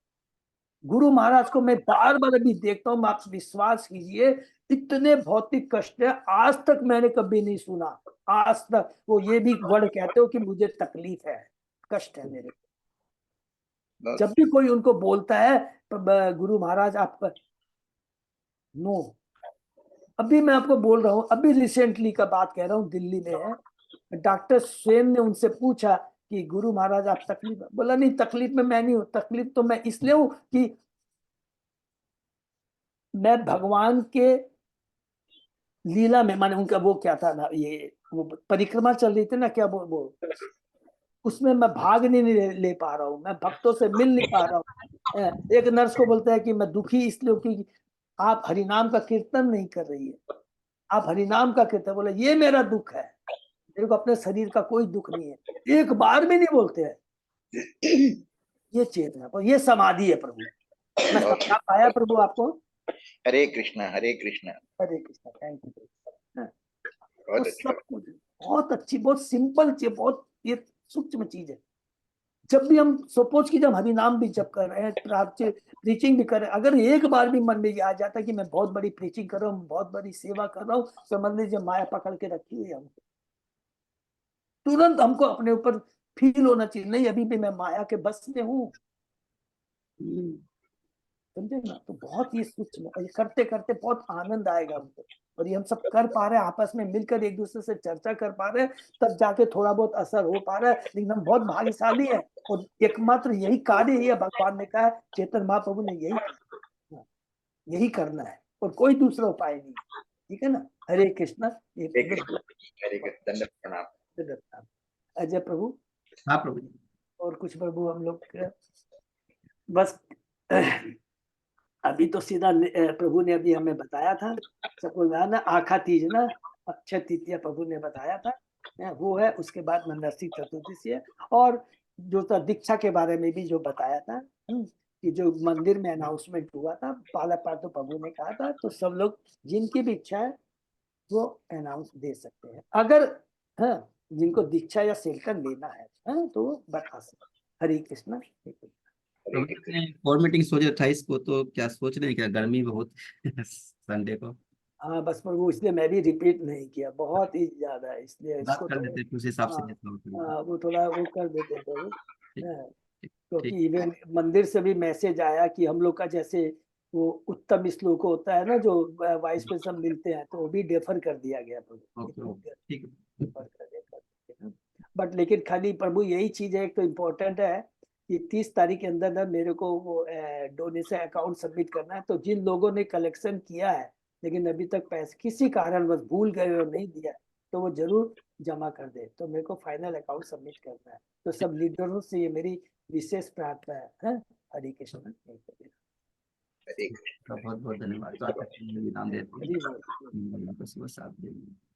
गुरु महाराज को मैं बार बार अभी देखता हूँ, आप विश्वास कीजिए, इतने भौतिक कष्ट है आज तक मैंने कभी नहीं सुना। आज तक वो ये भी वर्ड कहते हो कि मुझे तकलीफ है, कष्ट है मेरे। जब भी कोई उनको बोलता है गुरु महाराज आपका, नो। अभी मैं आपको बोल रहा हूँ, अभी रिसेंटली का बात कह रहा हूँ, दिल्ली में है, डॉक्टर स्वयं ने उनसे पूछा कि गुरु महाराज आप तकलीफ? बोला नहीं, तकलीफ में मैं नहीं हूं। तकलीफ तो मैं इसलिए हूं कि मैं भगवान के लीला में, माने उनका वो क्या था ना, ये वो परिक्रमा चल रही थी ना, क्या वो उसमें मैं भाग नहीं ले पा रहा हूँ, मैं भक्तों से मिल नहीं पा रहा हूँ। एक नर्स को बोलता है कि मैं दुखी इसलिए कि आप हरिनाम का कीर्तन नहीं कर रही है, आप हरिनाम का कीर्तन। बोला ये मेरा दुख है, मेरे को अपने शरीर का कोई दुख नहीं है। एक बार भी नहीं बोलते हैं। ये चेतना, पर ये समाधि है प्रभु। मैं समझा पाया प्रभु आपको? हरे कृष्णा, हरे कृष्णा। हरे कृष्णा, थैंक यू। तो बहुत अच्छा। सब कुछ बहुत अच्छी, बहुत सिंपल चीज, बहुत ये सूक्ष्म चीज है। जब भी हम सपोज की जब हरिनाम भी जब कर रहे हैं, प्रीचिंग भी कर रहे हैं, अगर एक बार भी मन में ये आ जाता है कि मैं बहुत बड़ी प्रीचिंग कर रहा हूँ, बहुत बड़ी सेवा कर रहा हूँ, समझ लीजिए माया पकड़ के रखी हुई है हमको। तुरंत हमको अपने ऊपर फील होना चाहिए, नहीं अभी भी मैं माया के बस में हूँ। समझे ना? तो बहुत ये सूक्ष्म, ये करते करते बहुत आनंद आएगा हमको। और ये हम सब कर पा रहे हैं, आपस में मिलकर एक दूसरे से चर्चा कर पा रहे हैं, तब जाके थोड़ा बहुत असर हो पा रहा है। लेकिन हम बहुत भाग्यशाली हैं और एकमात्र यही कार्य ही है, भगवान ने कहा, चेतन महाप्रभु ने यही कहा, यही करना है और कोई दूसरा उपाय नहीं। ठीक है ना? हरे कृष्णा। ये हरे कृष्ण, दंडवत प्रणाम। अजय प्रभु। हाँ प्रभु जी। और कुछ प्रभु हम लोग बस अभी तो सीधा प्रभु ने अभी हमें बताया था, सबको ना आखा तीज ना, अक्षय तृतीया प्रभु ने बताया था, वो है। उसके बाद में नरसिंह चतुर्दशी है। और जो था दीक्षा के बारे में भी जो बताया था, कि जो मंदिर में अनाउंसमेंट हुआ था, पहला पाठ तो प्रभु ने कहा था, तो सब लोग जिनकी भी इच्छा है वो अनाउंस दे सकते हैं। अगर हाँ जिनको दीक्षा या शेल्टर लेना है तो बता सकते। हरे कृष्णा। प्रभु जी फॉर मीटिंग सोचे 28 को, तो क्या सोच रहे हैं, क्या गर्मी बहुत संडे को? हाँ बस प्रभु, इसलिए मैं भी रिपीट नहीं किया, बहुत ही ज्यादा है, इसलिए बात इसको कर तो लेते हैं, उस हिसाब से हाँ देता हूँ फिर। वो थोड़ा वो कर देते प्रभु। ठीक हाँ, ठीक ठीक। क्योंकि इवन मंदिर से भी मैसेज आया कि हम लोग का जैसे वो उत्तम श्लोक होता है ना, जो वाइस प्रिंसिपल मिलते हैं, तो वो भी डेफर कर दिया गया प्रभु। ओके ओके ठीक है। डेफर कर दिया। बट लेकिन खाली प्रभु यही चीज है, एक तो इम्पोर्टेंट है कि 30 तारीख के अंदर ना मेरे को वो डोनेशन अकाउंट सबमिट करना है। तो जिन लोगों ने कलेक्शन किया है लेकिन अभी तक पैसे किसी कारण बस भूल गए और नहीं दिया, तो वो जरूर जमा कर दे। तो मेरे को फाइनल अकाउंट सबमिट करना है। तो सब लीडरों से ये मेरी विशेष प्रार्थना है। हरे कृष्ण। हरे कृष्ण। बहुत बहुत धन्यवाद। तो आप विराम देते हैं। हरि बोल। सुबह 7 बजे।